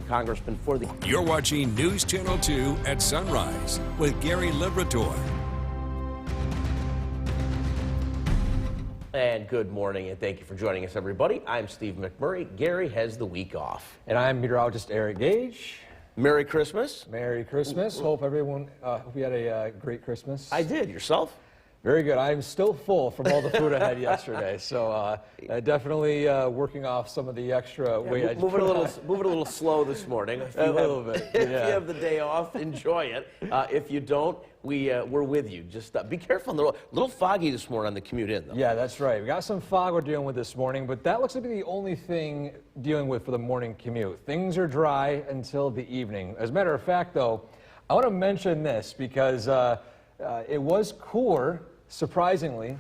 Congressman for the... You're watching News Channel 2 at Sunrise with Gary Liberator. And good morning, and thank you for joining us, everybody. I'm Steve McMurray. Gary has the week off. And I'm meteorologist Eric Gage. Merry Christmas. Merry Christmas. Hope everyone, hope you had a great Christmas. I did. Yourself? Very good. I'm still full from all the food I had yesterday, so definitely working off some of the extra weight I just Move it put a on. little slow this morning. A little bit. If Yeah. you have the day off, enjoy it. If you don't, we're with you. Just be careful. A little foggy this morning on the commute in, though. Yeah, that's right. We got some fog we're dealing with this morning, but that looks to be the only thing dealing with for the morning commute. Things are dry until the evening. As a matter of fact, though, I want to mention this because it was cooler, surprisingly,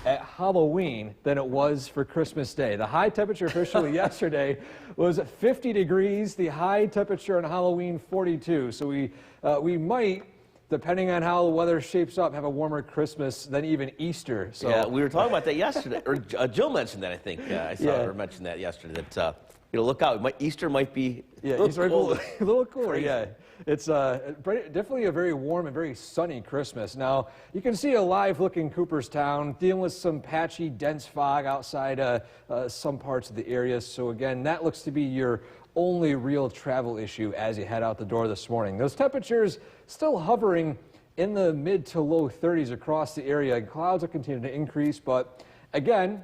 at Halloween than it was for Christmas Day. The high temperature officially yesterday was 50 degrees. The high temperature on Halloween, 42. So we might, depending on how the weather shapes up, have a warmer Christmas than even Easter. So Yeah, we were talking about that yesterday, or Jill mentioned that, I think. I saw her mention that yesterday, that, look out, Easter might be a little cooler. Crazy. Yeah. It's definitely a very warm and very sunny Christmas. Now, you can see a live-looking Cooperstown dealing with some patchy, dense fog outside some parts of the area. So again, that looks to be your only real travel issue as you head out the door this morning. Those temperatures still hovering in the mid to low 30s across the area. Clouds will continue to increase, but again,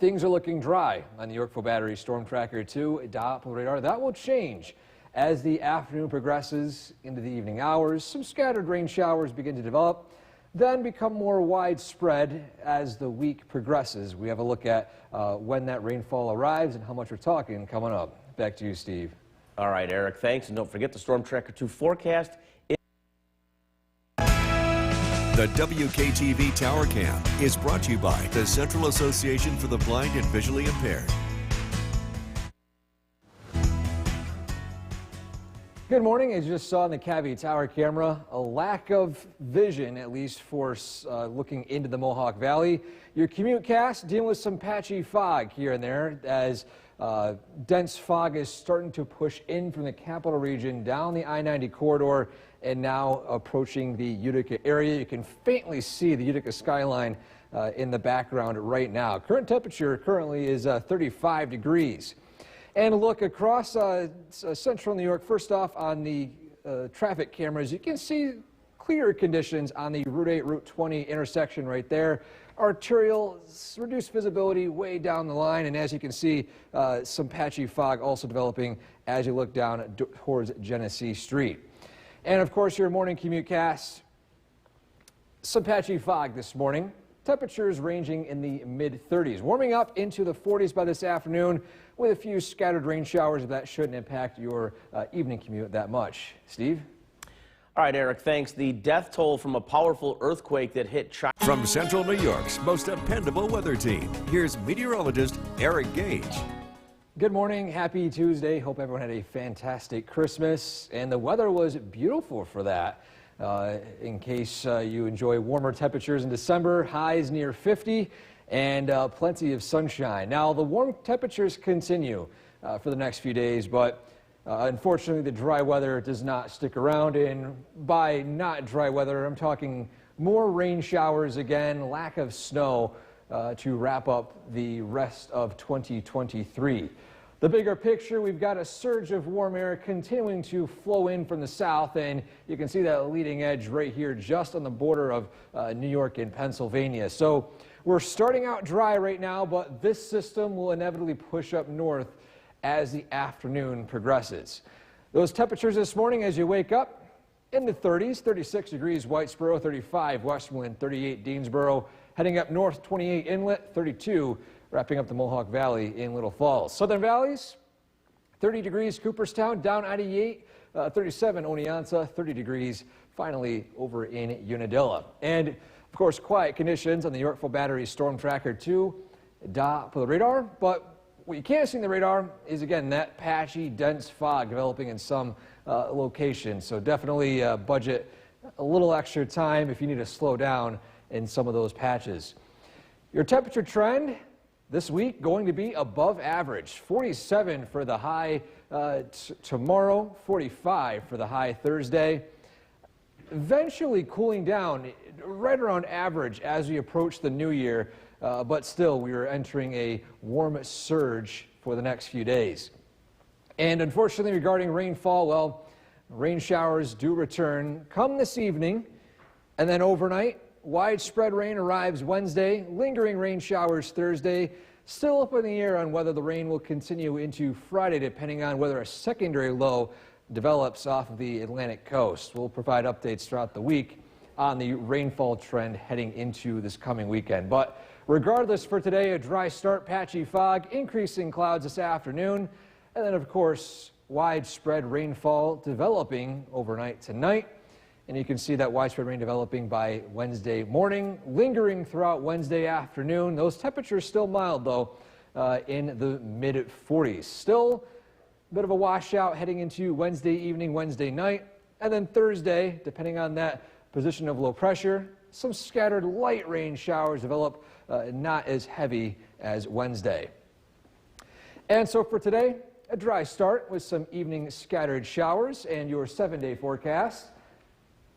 things are looking dry on the Yorkville Battery Storm Tracker 2 Doppler radar. That will change as the afternoon progresses into the evening hours. Some scattered rain showers begin to develop, then become more widespread as the week progresses. We have a look at when that rainfall arrives and how much we're talking coming up. Back to you, Steve. All right, Eric, thanks. And don't forget the Storm Tracker 2 forecast. The WKTV Tower Cam is brought to you by the Central Association for the Blind and Visually Impaired. Good morning. As you just saw in the Cavity Tower camera, a lack of vision, at least for looking into the Mohawk Valley. Your commute cast dealing with some patchy fog here and there as dense fog is starting to push in from the capital region down the I-90 corridor and now approaching the Utica area. You can faintly see the Utica skyline in the background right now. Current temperature currently is 35 degrees. And a look across central New York. First off, on the traffic cameras, you can see clear conditions on the Route 8, Route 20 intersection right there. Arterial, reduced visibility way down the line, and as you can see, some patchy fog also developing as you look down towards Genesee Street. And of course, your morning commute cast, some patchy fog this morning. Temperatures ranging in the mid-30s, warming up into the 40s by this afternoon with a few scattered rain showers, but that shouldn't impact your evening commute that much. Steve? All right, Eric, thanks. The death toll from a powerful earthquake that hit China. From Central New York's most dependable weather team, here's meteorologist Eric Gage. Good morning. Happy Tuesday. Hope everyone had a fantastic Christmas, and the weather was beautiful for that. In case you enjoy warmer temperatures in December, highs near 50 and plenty of sunshine. Now, the warm temperatures continue for the next few days, but unfortunately, the dry weather does not stick around. And by not dry weather, I'm talking more rain showers again, lack of snow to wrap up the rest of 2023. The bigger picture, we've got a surge of warm air continuing to flow in from the south, and you can see that leading edge right here just on the border of New York and Pennsylvania. So we're starting out dry right now, but this system will inevitably push up north as the afternoon progresses. Those temperatures this morning as you wake up in the 30s, 36 degrees Whitesboro, 35 Westmoreland, 38 Deansboro, heading up north 28 Inlet, 32 wrapping up the Mohawk Valley in Little Falls. Southern Valleys, 30 degrees Cooperstown, down 98, 37 Oneonta, 30 degrees finally over in Unadilla. And of course, quiet conditions on the Yorkville Battery Storm Tracker 2 Doppler radar, but what you can't see in the radar is, again, that patchy, dense fog developing in some locations. So definitely budget a little extra time if you need to slow down in some of those patches. Your temperature trend this week going to be above average. 47 for the high Tomorrow, 45 for the high Thursday. Eventually cooling down right around average as we approach the new year, but still we are entering a warm surge for the next few days. And unfortunately, regarding rainfall, well, rain showers do return come this evening, and then overnight, widespread rain arrives Wednesday, lingering rain showers Thursday. Still up in the air on whether the rain will continue into Friday, depending on whether a secondary low develops off of the Atlantic coast. We'll provide updates throughout the week on the rainfall trend heading into this coming weekend. But regardless, for today, a dry start, patchy fog, increasing clouds this afternoon, and then, of course, widespread rainfall developing overnight tonight. And you can see that widespread rain developing by Wednesday morning, lingering throughout Wednesday afternoon. Those temperatures still mild, though, in the mid-40s. Still a bit of a washout heading into Wednesday evening, Wednesday night. And then Thursday, depending on that position of low pressure, some scattered light rain showers develop, not as heavy as Wednesday. And so for today, a dry start with some evening scattered showers, and your 7-day forecast.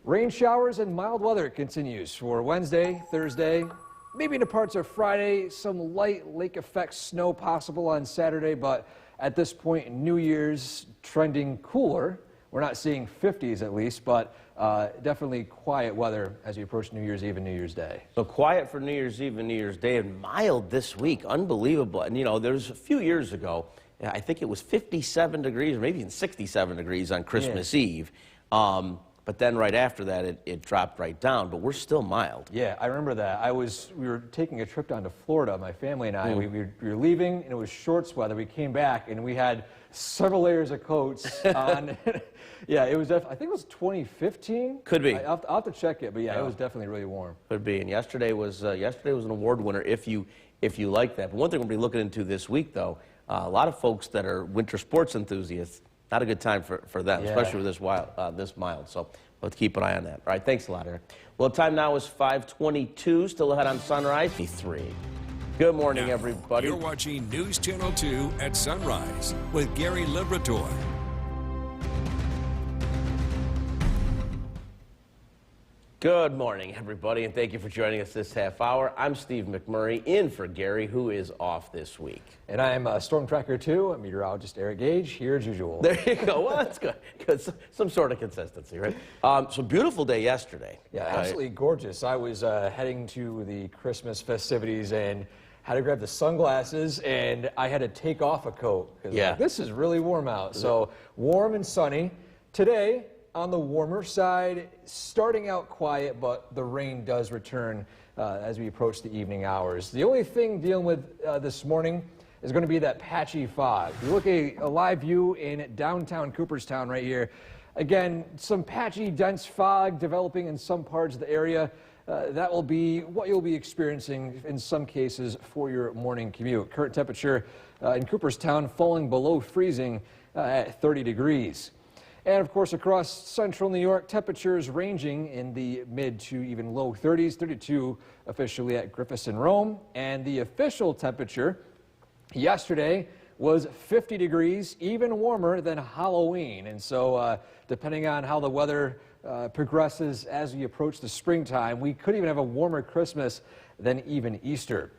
Rain showers and mild weather continues for Wednesday, Thursday, maybe into parts of Friday. Some light lake effect snow possible on Saturday, but at this point, New Year's trending cooler. We're not seeing 50s at least, but definitely quiet weather as we approach New Year's Eve and New Year's Day. So quiet for New Year's Eve and New Year's Day, and mild this week. Unbelievable. And, you know, there was a few years ago, I think it was 57 degrees or maybe even 67 degrees on Christmas Eve. But then right after that, it dropped right down, but we're still mild. Yeah, I remember that. We were taking a trip down to Florida, my family and I. We were leaving, and it was shorts weather. We came back, and we had several layers of coats on. Yeah, it was I think it was 2015. Could be. I'll have to check it, but yeah, it was definitely really warm. Could be. And yesterday was an award winner if you like that. But one thing we'll be looking into this week, though, a lot of folks that are winter sports enthusiasts, not a good time for them, especially with this mild. So let's keep an eye on that. All right, thanks a lot, Eric. Well, time now is 5:22. Still ahead on Sunrise. 3. Good morning, Now, everybody. You're watching News Channel 2 at Sunrise with Gary Liberator. Good morning, everybody, and thank you for joining us this half hour. I'm Steve McMurray, in for Gary, who is off this week. And I'm Storm Tracker 2, meteorologist Eric Gage, here as usual. There you go. Well, that's good. Good. Some sort of consistency, right? So beautiful day yesterday. Yeah, absolutely gorgeous. I was heading to the Christmas festivities and had to grab the sunglasses, and I had to take off a coat. Yeah. This is really warm out. So warm and sunny. Today, on the warmer side, starting out quiet, but the rain does return as we approach the evening hours. The only thing dealing with this morning is going to be that patchy fog. You look at a live view in downtown Cooperstown right here. Again, some patchy, dense fog developing in some parts of the area. That will be what you'll be experiencing in some cases for your morning commute. Current temperature in Cooperstown falling below freezing at 30 degrees. And of course, across central New York, temperatures ranging in the mid to even low 30s, 32 officially at Griffiths and Rome. And the official temperature yesterday was 50 degrees, even warmer than Halloween. And so depending on how the weather progresses as we approach the springtime, we could even have a warmer Christmas than even Easter.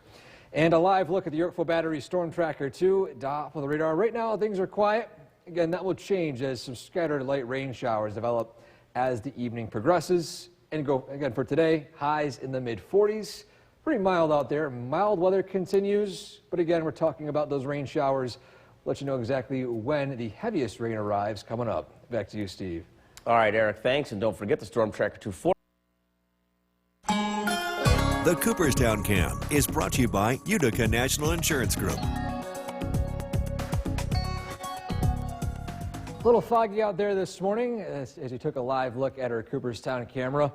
And a live look at the Yorkville Battery Storm Tracker 2 dot for the radar. Right now, things are quiet. Again, that will change as some scattered light rain showers develop as the evening progresses. And go again for today, highs in the mid-40s. Pretty mild out there. Mild weather continues, but again, we're talking about those rain showers. Let you know exactly when the heaviest rain arrives coming up. Back to you, Steve. All right, Eric, thanks. And don't forget the Storm Tracker 2 The Cooperstown Cam is brought to you by Utica National Insurance Group. A little foggy out there this morning as you took a live look at our Cooperstown camera.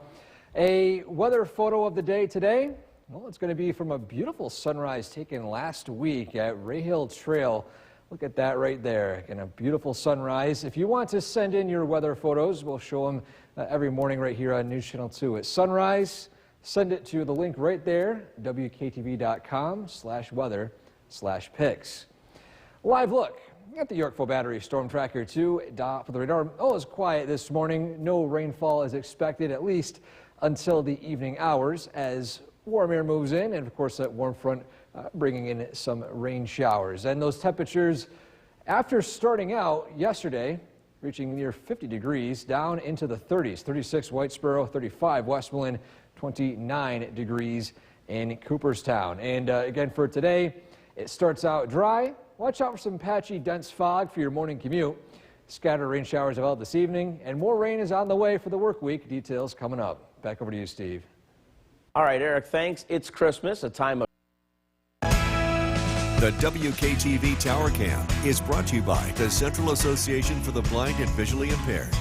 A weather photo of the day today. Well, it's going to be from a beautiful sunrise taken last week at Ray Hill Trail. Look at that right there. Again, a beautiful sunrise. If you want to send in your weather photos, we'll show them every morning right here on News Channel 2 at sunrise. Send it to the link right there, WKTV.com/weather/pics. Live look at the Yorkville Battery Storm Tracker 2 for the radar. All is quiet this morning. No rainfall is expected, at least until the evening hours, as warm air moves in, and of course that warm front bringing in some rain showers. And those temperatures, after starting out yesterday, reaching near 50 degrees, down into the 30s. 36 Whitesboro, 35 Westmoreland, 29 degrees in Cooperstown. And again for today, it starts out dry. Watch out for some patchy, dense fog for your morning commute. Scattered rain showers develop this evening, and more rain is on the way for the work week. Details coming up. Back over to you, Steve. All right, Eric, thanks. It's Christmas, a time of... The WKTV Tower Cam is brought to you by the Central Association for the Blind and Visually Impaired.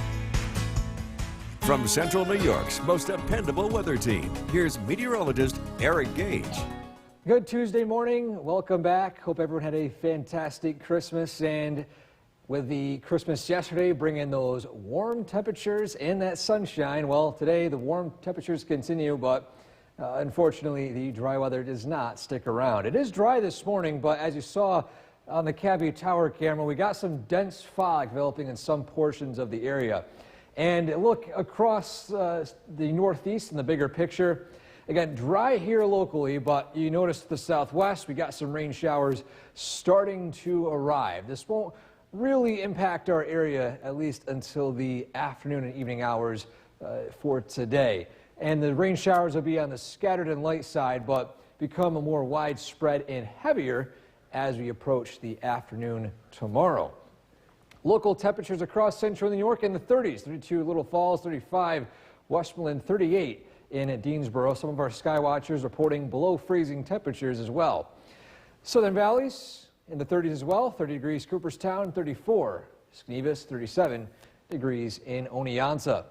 From Central New York's most dependable weather team, here's meteorologist Eric Gage. Good Tuesday morning. Welcome back. Hope everyone had a fantastic Christmas. And with the Christmas yesterday bringing those warm temperatures and that sunshine, well, today the warm temperatures continue, but unfortunately the dry weather does not stick around. It is dry this morning, but as you saw on the Cabby Tower camera, we got some dense fog developing in some portions of the area. And look across the northeast in the bigger picture. Again, dry here locally, but you notice to the southwest, we got some rain showers starting to arrive. This won't really impact our area, at least until the afternoon and evening hours for today. And the rain showers will be on the scattered and light side, but become a more widespread and heavier as we approach the afternoon tomorrow. Local temperatures across central New York in the 30s, 32 Little Falls, 35 Westmoreland, 38 in Deansboro. Some of our sky watchers reporting below freezing temperatures as well. Southern valleys in the 30s as well, 30 degrees Cooperstown, 34 Skenevis, 37 degrees in Oneonta.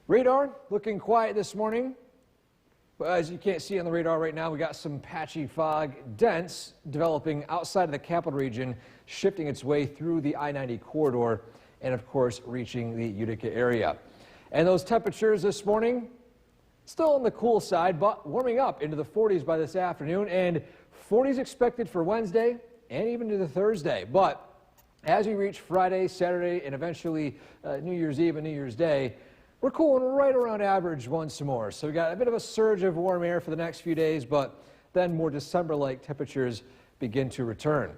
Radar looking quiet this morning, but as you can't see on the radar right now, we got some patchy fog, dense, developing outside of the capital region, shifting its way through the I-90 corridor, and of course reaching the Utica area. And those temperatures this morning, still on the cool side, but warming up into the 40s by this afternoon, and 40s expected for Wednesday and even to the Thursday. But as we reach Friday, Saturday, and eventually New Year's Eve and New Year's Day, we're cooling right around average once more. So we got a bit of a surge of warm air for the next few days, but then more December-like temperatures begin to return.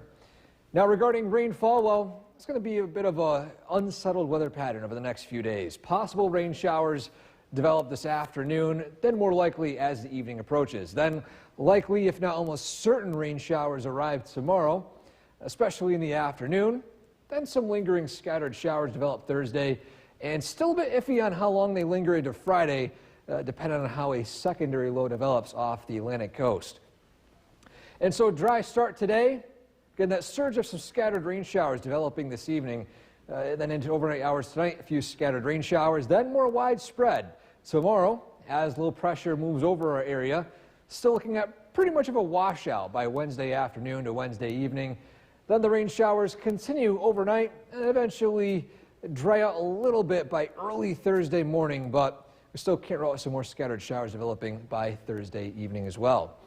Now regarding rainfall, well, it's going to be a bit of an unsettled weather pattern over the next few days. Possible rain showers develop this afternoon, then more likely as the evening approaches. Then likely, if not almost certain, rain showers arrive tomorrow, especially in the afternoon. Then some lingering scattered showers develop Thursday, and still a bit iffy on how long they linger into Friday, depending on how a secondary low develops off the Atlantic coast. And so dry start today. Again, that surge of some scattered rain showers developing this evening. Then into overnight hours tonight, a few scattered rain showers, then more widespread tomorrow as low pressure moves over our area. Still looking at pretty much of a washout by Wednesday afternoon to Wednesday evening. Then the rain showers continue overnight and eventually dry out a little bit by early Thursday morning, but we still can't rule out some more scattered showers developing by Thursday evening as well.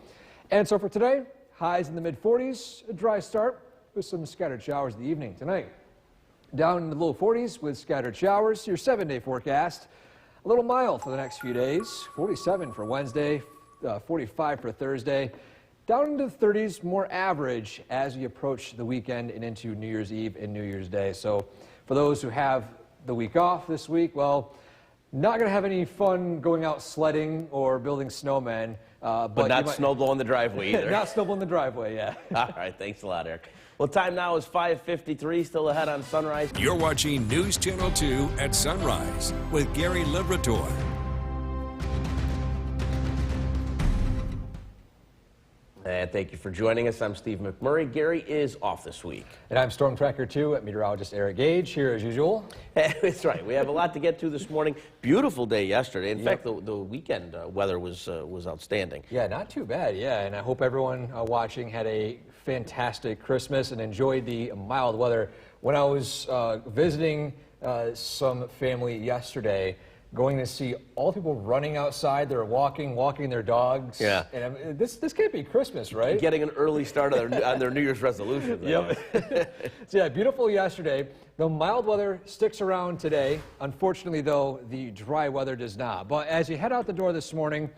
And so for today, highs in the mid-40s, a dry start with some scattered showers in the evening tonight. Down in the low 40s with scattered showers. Your 7-day forecast, a little mild for the next few days. 47 for Wednesday, 45 for Thursday. Down into the 30s, more average as we approach the weekend and into New Year's Eve and New Year's Day. So for those who have the week off this week, well, not going to have any fun going out sledding or building snowmen. But not snow blowing the driveway either. Not snow blowing the driveway, yeah. All right, thanks a lot, Eric. Well, time now is 5:53, still ahead on Sunrise. You're watching News Channel 2 at Sunrise with Gary Liberator. And thank you for joining us. I'm Steve McMurray. Gary is off this week. And I'm Storm Tracker 2 at meteorologist Eric Gage, here as usual. That's right. We have a lot to get to this morning. Beautiful day yesterday. In fact, the weekend weather was outstanding. Yeah, not too bad, yeah. And I hope everyone watching had a fantastic Christmas and enjoyed the mild weather. When I was visiting some family yesterday, going to see all the people running outside. They're walking their dogs. Yeah. And I mean, this can't be Christmas, right? Getting an early start on their New Year's resolution. Yep. So yeah, beautiful yesterday. The mild weather sticks around today. Unfortunately, though, the dry weather does not. But as you head out the door this morning,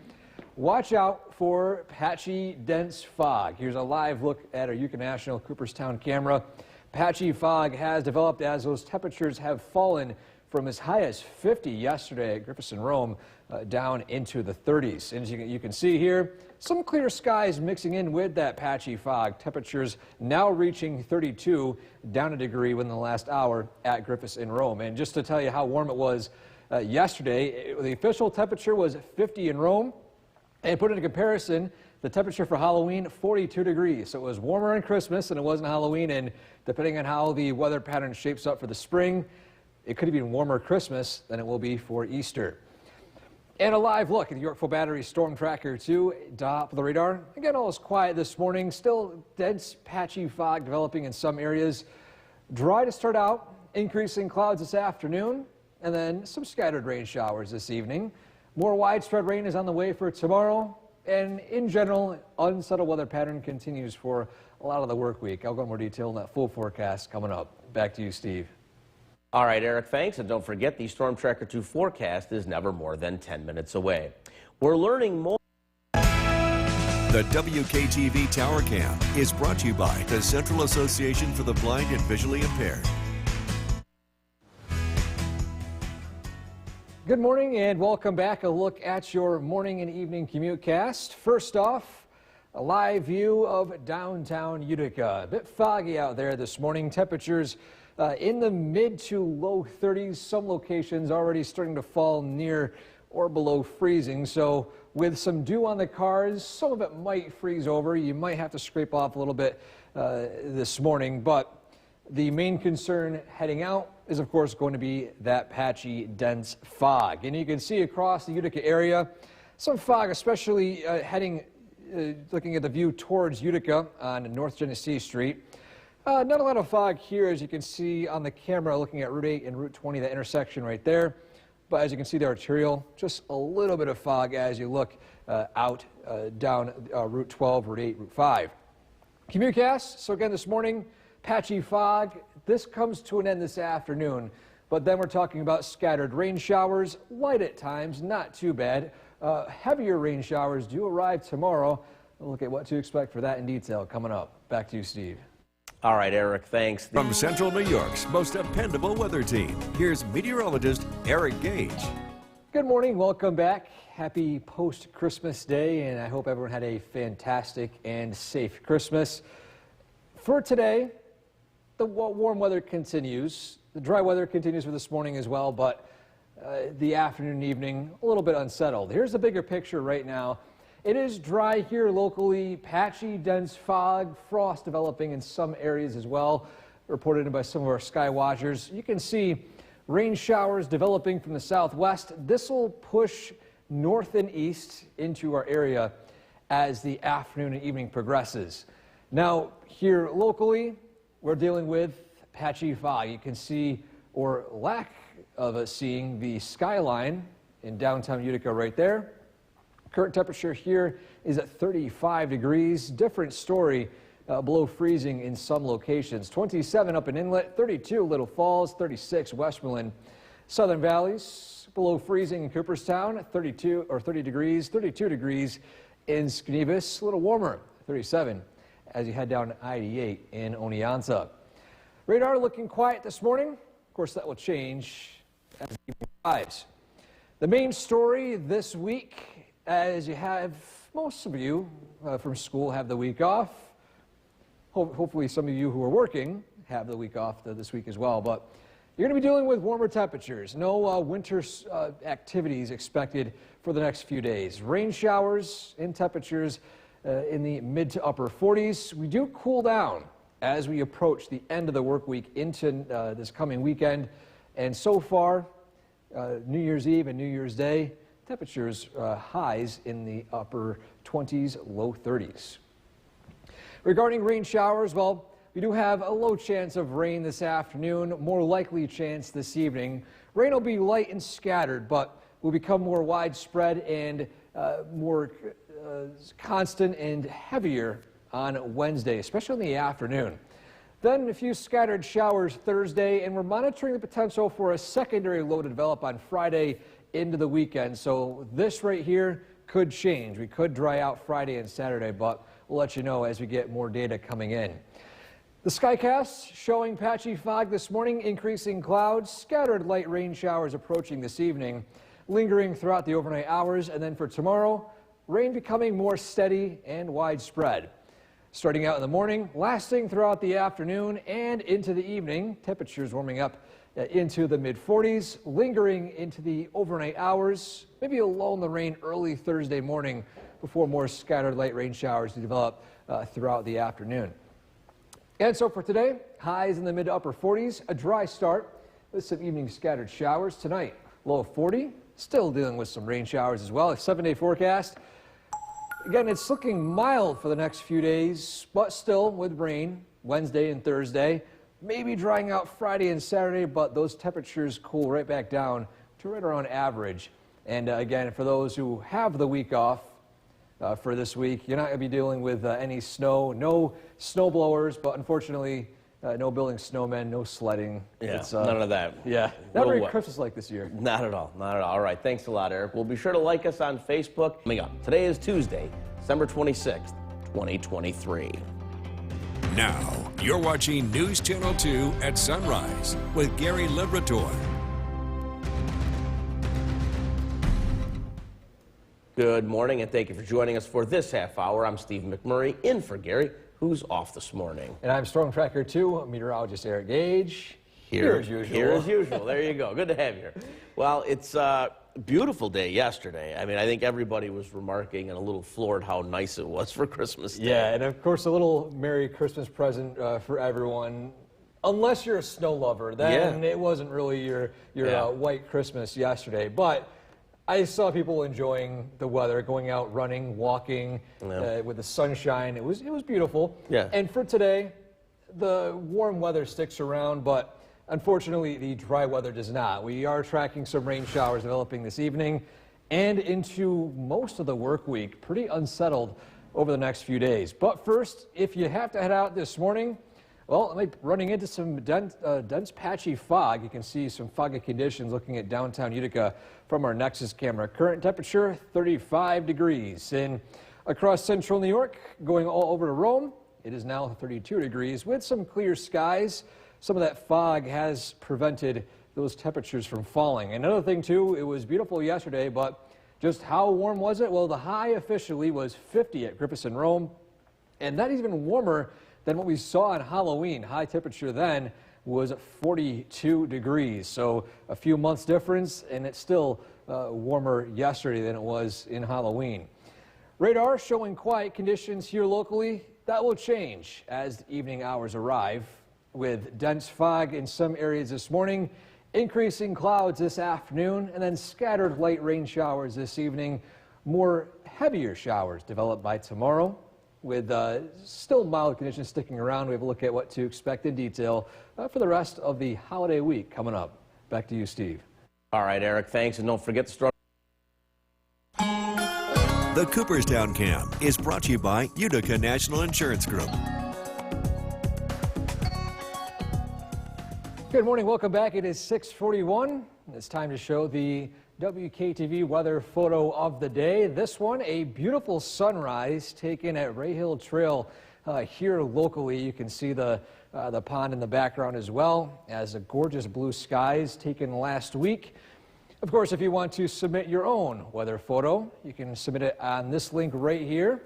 watch out for patchy, dense fog. Here's a live look at our Utica National Cooperstown camera. Patchy fog has developed as those temperatures have fallen from as high as 50 yesterday at Griffis and Rome down into the 30s. And as you can see here, some clear skies mixing in with that patchy fog. Temperatures now reaching 32, down a degree within the last hour at Griffis and Rome. And just to tell you how warm it was yesterday, the official temperature was 50 in Rome. And put into comparison, the temperature for Halloween, 42 degrees. So it was warmer on Christmas than it was on Halloween. And depending on how the weather pattern shapes up for the spring, it could be even warmer Christmas than it will be for Easter. And a live look at the Yorkville Battery Storm Tracker 2 Doppler radar. Again, all is quiet this morning. Still dense, patchy fog developing in some areas. Dry to start out, increasing clouds this afternoon, and then some scattered rain showers this evening. More widespread rain is on the way for tomorrow. And in general, unsettled weather pattern continues for a lot of the work week. I'll go into more detail on that full forecast coming up. Back to you, Steve. All right, Eric, thanks. And don't forget, the Storm Tracker 2 forecast is never more than 10 minutes away. We're learning more. The WKTV Tower Cam is brought to you by the Central Association for the Blind and Visually Impaired. Good morning and welcome back. A look at your morning and evening commute cast. First off, a live view of downtown Utica. A bit foggy out there this morning. Temperatures in the mid to low 30s. Some locations already starting to fall near or below freezing. So with some dew on the cars, some of it might freeze over. You might have to scrape off a little bit this morning. But the main concern heading out is, of course, going to be that patchy, dense fog. And you can see across the Utica area some fog, especially looking at the view towards Utica on North Genesee Street. Not a lot of fog here, as you can see on the camera looking at Route 8 and Route 20, that intersection right there. But as you can see, the arterial, just a little bit of fog as you look out down Route 12, Route 8, Route 5. Commutecast, so again this morning, patchy fog. This comes to an end this afternoon, but then we're talking about scattered rain showers, light at times, not too bad. Heavier rain showers do arrive tomorrow. We'll look at what to expect for that in detail coming up. Back to you, Steve. All right, Eric, thanks. From Central New York's most dependable weather team, here's meteorologist Eric Gage. Good morning, welcome back. Happy post-Christmas day, and I hope everyone had a fantastic and safe Christmas. For today, the warm weather continues. The dry weather continues for this morning as well, but the afternoon and evening, a little bit unsettled. Here's the bigger picture right now. It is dry here locally, patchy, dense fog, frost developing in some areas as well, reported by some of our sky watchers. You can see rain showers developing from the southwest. This will push north and east into our area as the afternoon and evening progresses. Now, here locally, we're dealing with patchy fog. You can see, or lack of seeing, the skyline in downtown Utica right there. Current temperature here is at 35 degrees. Different story below freezing in some locations. 27 up in Inlet, 32 Little Falls, 36 Westmoreland. Southern Valleys below freezing in Cooperstown, 32 or 30 degrees, 32 degrees in Skenevis. A little warmer, 37 as you head down I-88 in Oneonta. Radar looking quiet this morning. Of course, that will change as the evening arrives. The main story this week, as you have, most of you from school have the week off. Hopefully some of you who are working have the week off this week as well. But you're going to be dealing with warmer temperatures. No winter activities expected for the next few days. Rain showers and temperatures in the mid to upper 40s. We do cool down as we approach the end of the work week into this coming weekend. And so far, New Year's Eve and New Year's Day, temperatures highs in the upper 20s, low 30s. Regarding rain showers, well, we do have a low chance of rain this afternoon, more likely chance this evening. Rain will be light and scattered, but will become more widespread and more constant and heavier on Wednesday, especially in the afternoon. Then a few scattered showers Thursday, and we're monitoring the potential for a secondary low to develop on Friday into the weekend. So this right here could change. We could dry out Friday and Saturday, but we'll let you know as we get more data coming in. The Skycast showing patchy fog this morning, increasing clouds, scattered light rain showers approaching this evening, lingering throughout the overnight hours, and then for tomorrow, rain becoming more steady and widespread. Starting out in the morning, lasting throughout the afternoon and into the evening, temperatures warming up into the mid-40s, lingering into the overnight hours, maybe a lull in the rain early Thursday morning before more scattered light rain showers to develop throughout the afternoon. And so for today, highs in the mid to upper 40s, a dry start with some evening scattered showers. Tonight, low of 40, still dealing with some rain showers as well. A 7-day forecast. Again, it's looking mild for the next few days, but still with rain Wednesday and Thursday. Maybe drying out Friday and Saturday, but those temperatures cool right back down to right around average. And again, for those who have the week off for this week, you're not going to be dealing with any snow, no snow blowers, but unfortunately, no building snowmen, no sledding. Yeah, none of that. Yeah, not very Christmas-like this year. Not at all, not at all. All right, thanks a lot, Eric. Well, be sure to like us on Facebook. Coming up, today is Tuesday, December 26th, 2023. Now, you're watching News Channel 2 at Sunrise with Gary Liberator. Good morning, and thank you for joining us for this half hour. I'm Steve McMurray, in for Gary, who's off this morning. And I'm Storm Tracker 2, meteorologist Eric Gage. Here as usual. Here as usual. There you go. Good to have you here. Well, it's a beautiful day yesterday. I mean, I think everybody was remarking and a little floored how nice it was for Christmas Day. Yeah, and of course, a little Merry Christmas present for everyone. Unless you're a snow lover, then it wasn't really your white Christmas yesterday. But I saw people enjoying the weather, going out running, walking with the sunshine. It was beautiful. Yeah. And for today, the warm weather sticks around, but unfortunately, the dry weather does not. We are tracking some rain showers developing this evening and into most of the work week. Pretty unsettled over the next few days. But first, if you have to head out this morning, well, running into some dense patchy fog. You can see some foggy conditions looking at downtown Utica from our Nexus camera. Current temperature, 35 degrees. And across central New York, going all over to Rome, it is now 32 degrees with some clear skies. Some of that fog has prevented those temperatures from falling. Another thing, too, it was beautiful yesterday, but just how warm was it? Well, the high officially was 50 at Grippus and Rome, and that is even warmer than what we saw on Halloween. High temperature then was 42 degrees. So a few months difference, and it's still warmer yesterday than it was in Halloween. Radar showing quiet conditions here locally. That will change as the evening hours arrive, with dense fog in some areas this morning, increasing clouds this afternoon, and then scattered light rain showers this evening. More heavier showers develop by tomorrow, with still mild conditions sticking around. We have a look at what to expect in detail for the rest of the holiday week coming up. Back to you, Steve. All right, Eric, thanks. And don't forget the storm. The Cooperstown Cam is brought to you by Utica National Insurance Group. Good morning, welcome back. It is 6:41. It's time to show the WKTV weather photo of the day. This one, a beautiful sunrise taken at Ray Hill Trail here locally. You can see the pond in the background as well as a gorgeous blue skies taken last week. Of course, if you want to submit your own weather photo, you can submit it on this link right here,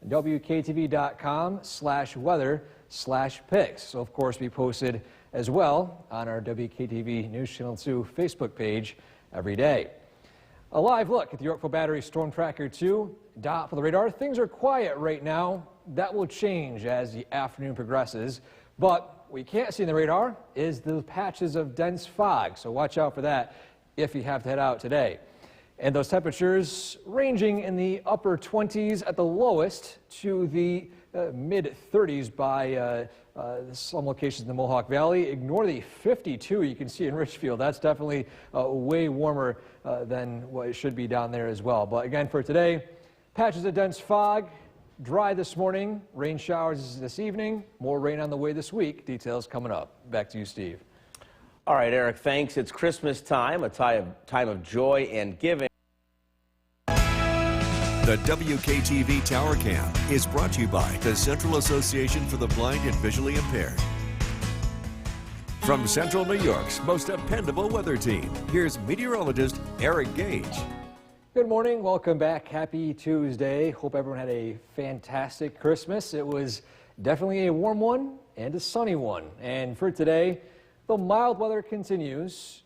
WKTV.com/weather/pics. So of course, we posted as well on our WKTV News Channel 2 Facebook page every day. A live look at the Yorkville Battery Storm Tracker 2 dot for the radar. Things are quiet right now. That will change as the afternoon progresses. But what we can't see in the radar is the patches of dense fog. So watch out for that if you have to head out today. And those temperatures ranging in the upper 20s at the lowest to the mid 30s by Some locations in the Mohawk Valley. Ignore the 52 you can see in Richfield. That's definitely way warmer than what it should be down there as well. But again, for today, patches of dense fog, dry this morning, rain showers this evening, more rain on the way this week. Details coming up. Back to you, Steve. All right, Eric, thanks. It's Christmas time, a time of joy and giving. The WKTV Tower Cam is brought to you by the Central Association for the Blind and Visually Impaired. From Central New York's most dependable weather team, here's meteorologist Eric Gage. Good morning. Welcome back. Happy Tuesday. Hope everyone had a fantastic Christmas. It was definitely a warm one and a sunny one. And for today, the mild weather continues,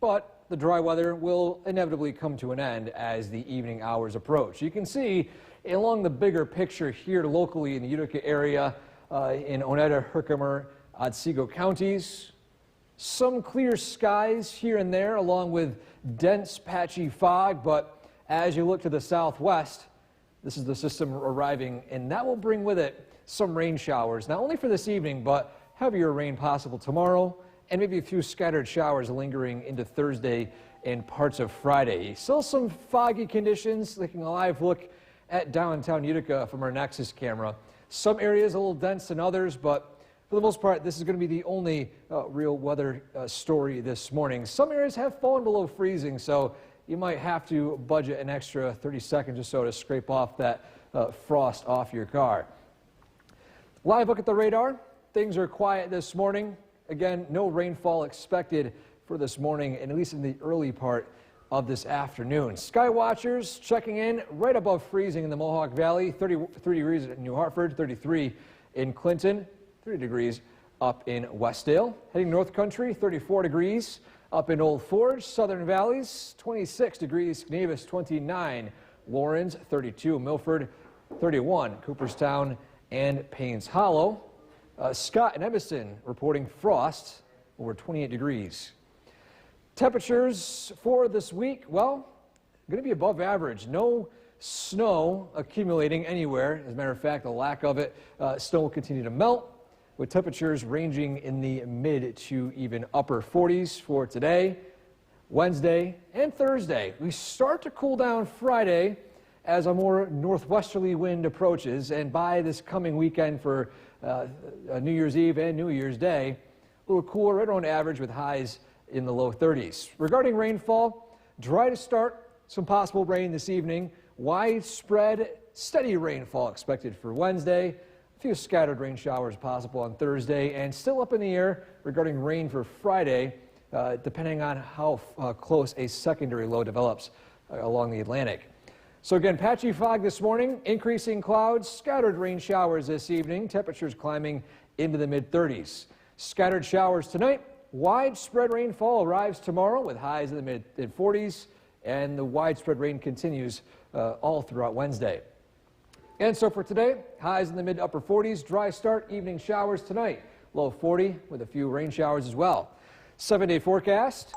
but the dry weather will inevitably come to an end as the evening hours approach. You can see along the bigger picture here locally in the Utica area, in Oneida, Herkimer, Otsego counties, some clear skies here and there along with dense patchy fog, but as you look to the southwest, this is the system arriving, and that will bring with it some rain showers, not only for this evening, but heavier rain possible tomorrow, and maybe a few scattered showers lingering into Thursday and parts of Friday. Still some foggy conditions, taking a live look at downtown Utica from our Nexus camera. Some areas a little dense than others, but for the most part, this is going to be the only real weather story this morning. Some areas have fallen below freezing, so you might have to budget an extra 30 seconds or so to scrape off that frost off your car. Live look at the radar. Things are quiet this morning. Again, no rainfall expected for this morning, and at least in the early part of this afternoon. Sky watchers checking in right above freezing in the Mohawk Valley, 33 degrees in New Hartford, 33 in Clinton, 30 degrees up in Westdale. Heading north country, 34 degrees up in Old Forge, Southern Valleys, 26 degrees, Nevis 29, Lawrence 32, Milford 31, Cooperstown and Paynes Hollow. Scott and Evanston reporting frost over 28 degrees. Temperatures for this week, well, going to be above average. No snow accumulating anywhere. As a matter of fact, the lack of it, snow will continue to melt, with temperatures ranging in the mid to even upper 40s for today, Wednesday, and Thursday. We start to cool down Friday as a more northwesterly wind approaches, and by this coming weekend for New Year's Eve and New Year's Day, a little cooler, right around average with highs in the low 30s. Regarding rainfall, dry to start, some possible rain this evening, widespread steady rainfall expected for Wednesday, a few scattered rain showers possible on Thursday, and still up in the air regarding rain for Friday, depending on how close a secondary low develops along the Atlantic. So again, patchy fog this morning, increasing clouds, scattered rain showers this evening, temperatures climbing into the mid-30s. Scattered showers tonight, widespread rainfall arrives tomorrow with highs in the mid-40s, and the widespread rain continues all throughout Wednesday. And so for today, highs in the mid-upper 40s, dry start, evening showers tonight, low 40 with a few rain showers as well. 7-day forecast,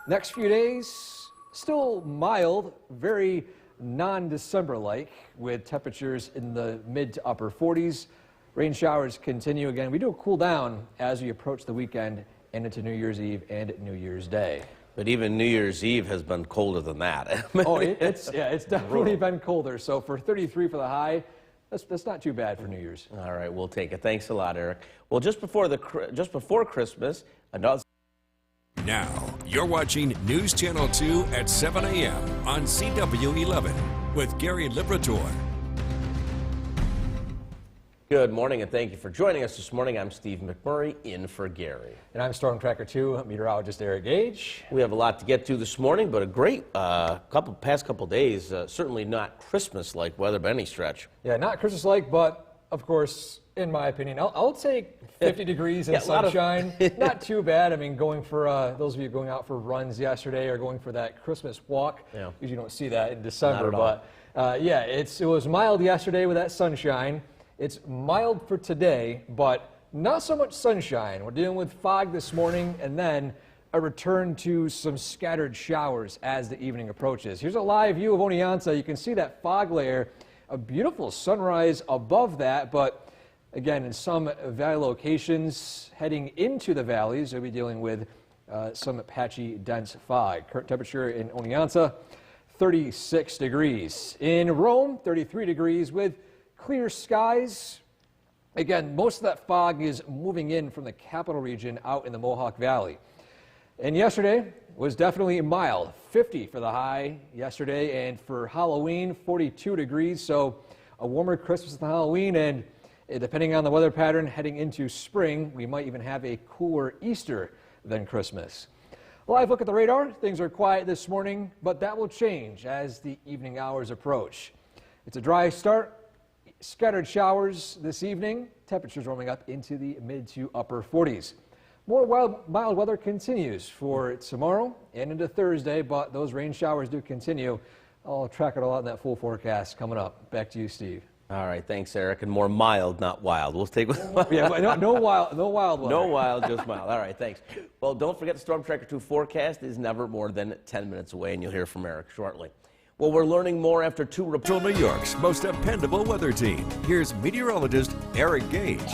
next few days, still mild, very non-December-like, with temperatures in the mid to upper 40s. Rain showers continue again. We do cool down as we approach the weekend and into New Year's Eve and New Year's Day. But even New Year's Eve has been colder than that. Oh, it's definitely been colder. So for 33 for the high, that's not too bad for New Year's. All right, we'll take it. Thanks a lot, Eric. Well, just before Christmas, another. Now, you're watching News Channel 2 at 7 a.m. on CW 11 with Gary Liberatore. Good morning, and thank you for joining us this morning. I'm Steve McMurray, in for Gary. And I'm Storm Tracker 2 meteorologist Eric Gage. We have a lot to get to this morning, but a great past couple days. Certainly not Christmas-like weather by any stretch. Yeah, not Christmas-like, but of course, in my opinion, I'll take 50 degrees and sunshine. Not too bad. I mean, going for those of you going out for runs yesterday or going for that Christmas walk, because you don't see that in December. But yeah, it was mild yesterday with that sunshine. It's mild for today, but not so much sunshine. We're dealing with fog this morning and then a return to some scattered showers as the evening approaches. Here's a live view of Oneonta. You can see that fog layer, a beautiful sunrise above that, but Again, in some valley locations heading into the valleys, you'll be dealing with some patchy, dense fog. Current temperature in Oneonta, 36 degrees. In Rome, 33 degrees with clear skies. Again, most of that fog is moving in from the capital region out in the Mohawk Valley. And yesterday was definitely mild, 50 for the high yesterday, and for Halloween, 42 degrees. So a warmer Christmas than Halloween, and depending on the weather pattern heading into spring, we might even have a cooler Easter than Christmas. Live look at the radar. Things are quiet this morning, but that will change as the evening hours approach. It's a dry start. Scattered showers this evening. Temperatures warming up into the mid to upper 40s. More mild weather continues for tomorrow and into Thursday, but those rain showers do continue. I'll track it all out in that full forecast coming up. Back to you, Steve. All right, thanks, Eric. And more mild, not wild. We'll take with Yeah, but no wild weather. No wild, just mild. All right, thanks. Well, don't forget the Storm Tracker 2 forecast is never more than 10 minutes away, and you'll hear from Eric shortly. Well, we're learning more after two reports. Central New York's most dependable weather team. Here's meteorologist Eric Gage.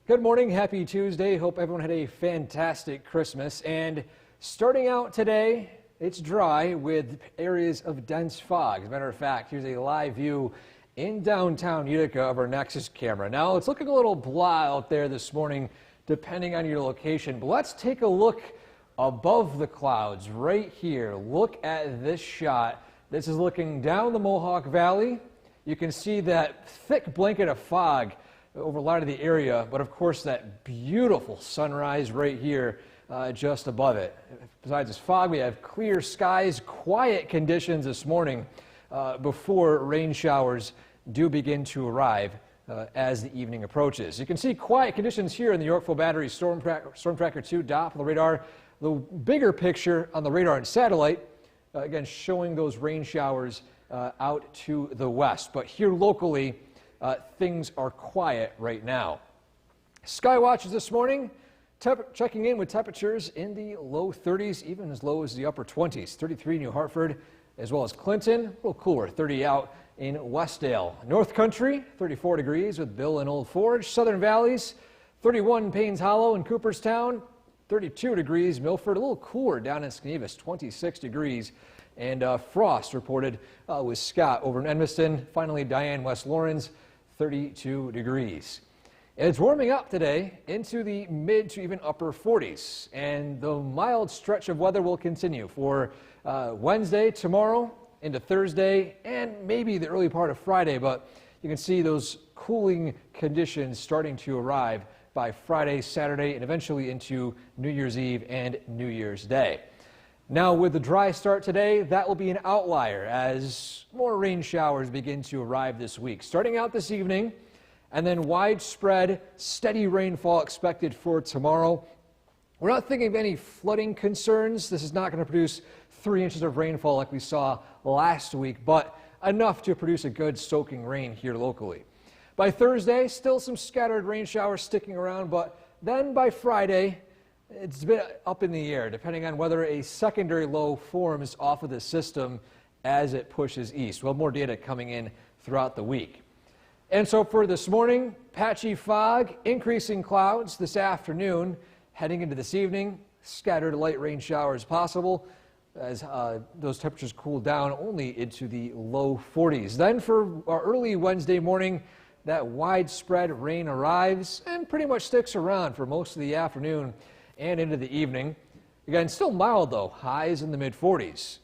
Good morning, happy Tuesday. Hope everyone had a fantastic Christmas. And starting out today, it's dry with areas of dense fog. As a matter of fact, here's a live view in downtown Utica of our Nexus camera. Now, it's looking a little blah out there this morning, depending on your location. But let's take a look above the clouds right here. Look at this shot. This is looking down the Mohawk Valley. You can see that thick blanket of fog over a lot of the area, but of course that beautiful sunrise right here just above it. Besides this fog, we have clear skies, quiet conditions this morning before rain showers do begin to arrive as the evening approaches. You can see quiet conditions here in the Yorkville Battery Storm Tracker 2 DOP on the radar. The bigger picture on the radar and satellite, again, showing those rain showers out to the west. But here locally, things are quiet right now. Sky watches this morning, checking in with temperatures in the low 30s, even as low as the upper 20s. 33 New Hartford, as well as Clinton, a little cooler, 30 out in Westdale. North Country, 34 degrees with Bill and Old Forge. Southern Valleys, 31 in Paynes Hollow and Cooperstown. 32 degrees. Milford, a little cooler down in Skenevis, 26 degrees. And frost reported with Scott over in Edmiston. Finally, Diane, West Lawrence, 32 degrees. It's warming up today into the mid to even upper 40s. And the mild stretch of weather will continue for Wednesday, tomorrow, into Thursday, and maybe the early part of Friday. But you can see those cooling conditions starting to arrive by Friday, Saturday, and eventually into New Year's Eve and New Year's Day. Now, with the dry start today, that will be an outlier as more rain showers begin to arrive this week. Starting out this evening, and then widespread, steady rainfall expected for tomorrow. We're not thinking of any flooding concerns. This is not going to produce 3 inches of rainfall like we saw last week, but enough to produce a good soaking rain here locally. By Thursday, still some scattered rain showers sticking around, but then by Friday, it's a bit up in the air, depending on whether a secondary low forms off of the system as it pushes east. We'll have more data coming in throughout the week. And so for this morning, patchy fog, increasing clouds this afternoon, heading into this evening, scattered light rain showers possible as those temperatures cool down only into the low 40s. Then for our early Wednesday morning, that widespread rain arrives and pretty much sticks around for most of the afternoon and into the evening. Again, still mild though, highs in the mid 40s.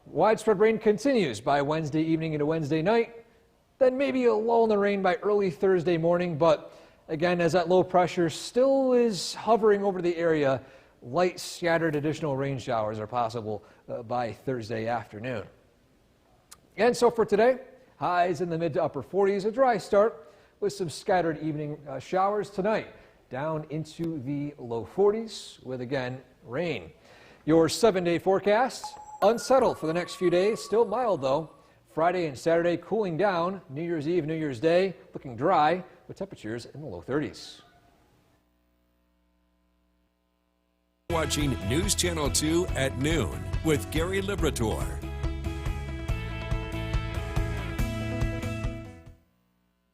Widespread rain continues by Wednesday evening into Wednesday night. Then maybe a lull in the rain by early Thursday morning, but again, as that low pressure still is hovering over the area, light scattered additional rain showers are possible by Thursday afternoon. And so for today, highs in the mid to upper 40s, a dry start with some scattered evening showers tonight, down into the low 40s with, again, rain. Your 7-day forecast, unsettled for the next few days, still mild though. Friday and Saturday cooling down, New Year's Eve, New Year's Day looking dry with temperatures in the low 30s. Watching News Channel 2 at noon with Gary Liberator.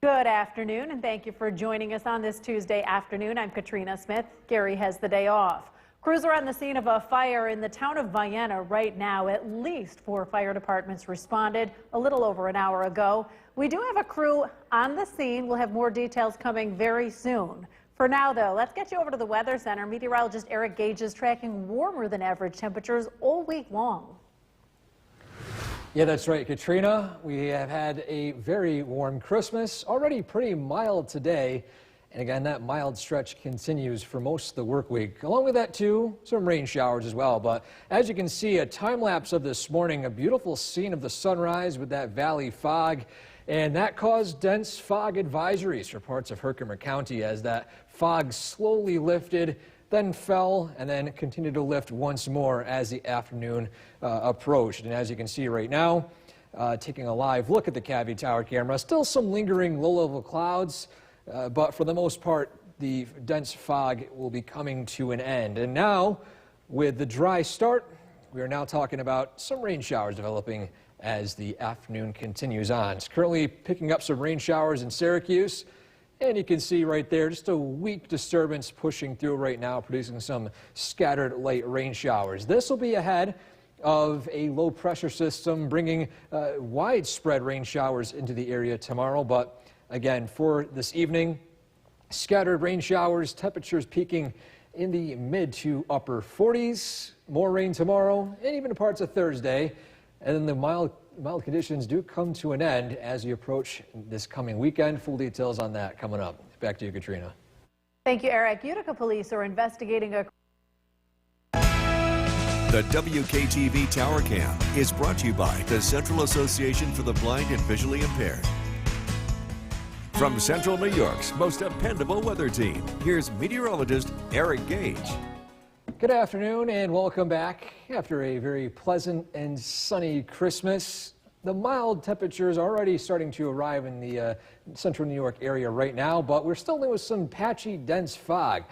Good Good afternoon, and thank you for joining us on this Tuesday afternoon. I'm Katrina Smith. Gary has the day off. Crews are on the scene of a fire in the town of Vienna right now. At least 4 fire departments responded a little over an hour ago. We do have a crew on the scene. We'll have more details coming very soon. For now, though, let's get you over to the Weather Center. Meteorologist Eric Gage is tracking warmer than average temperatures all week long. Yeah, that's right, Katrina. We have had a very warm Christmas, already pretty mild today. And again, that mild stretch continues for most of the work week. Along with that, too, some rain showers as well. But as you can see, a time lapse of this morning, a beautiful scene of the sunrise with that valley fog. And that caused dense fog advisories for parts of Herkimer County as that fog slowly lifted, then fell, and then continued to lift once more as the afternoon approached. And as you can see right now, taking a live look at the Cavey Tower camera, still some lingering low-level clouds, but for the most part, the dense fog will be coming to an end. And now, with the dry start, we are now talking about some rain showers developing as the afternoon continues on. It's currently picking up some rain showers in Syracuse. And you can see right there just a weak disturbance pushing through right now, producing some scattered light rain showers. This will be ahead of a low pressure system bringing widespread rain showers into the area tomorrow. But again, for this evening, scattered rain showers, temperatures peaking in the mid to upper 40s. More rain tomorrow and even parts of Thursday. And then the mild conditions do come to an end as you approach this coming weekend. Full details on that coming up. Back to you, Katrina. Thank you, Eric. Utica police are investigating a... The WKTV Tower Cam is brought to you by the Central Association for the Blind and Visually Impaired. From Central New York's most dependable weather team, here's meteorologist Eric Gage. Good afternoon and welcome back. After a very pleasant and sunny Christmas, the mild temperatures are already starting to arrive in the central New York area right now, but we're still dealing with some patchy, dense fog.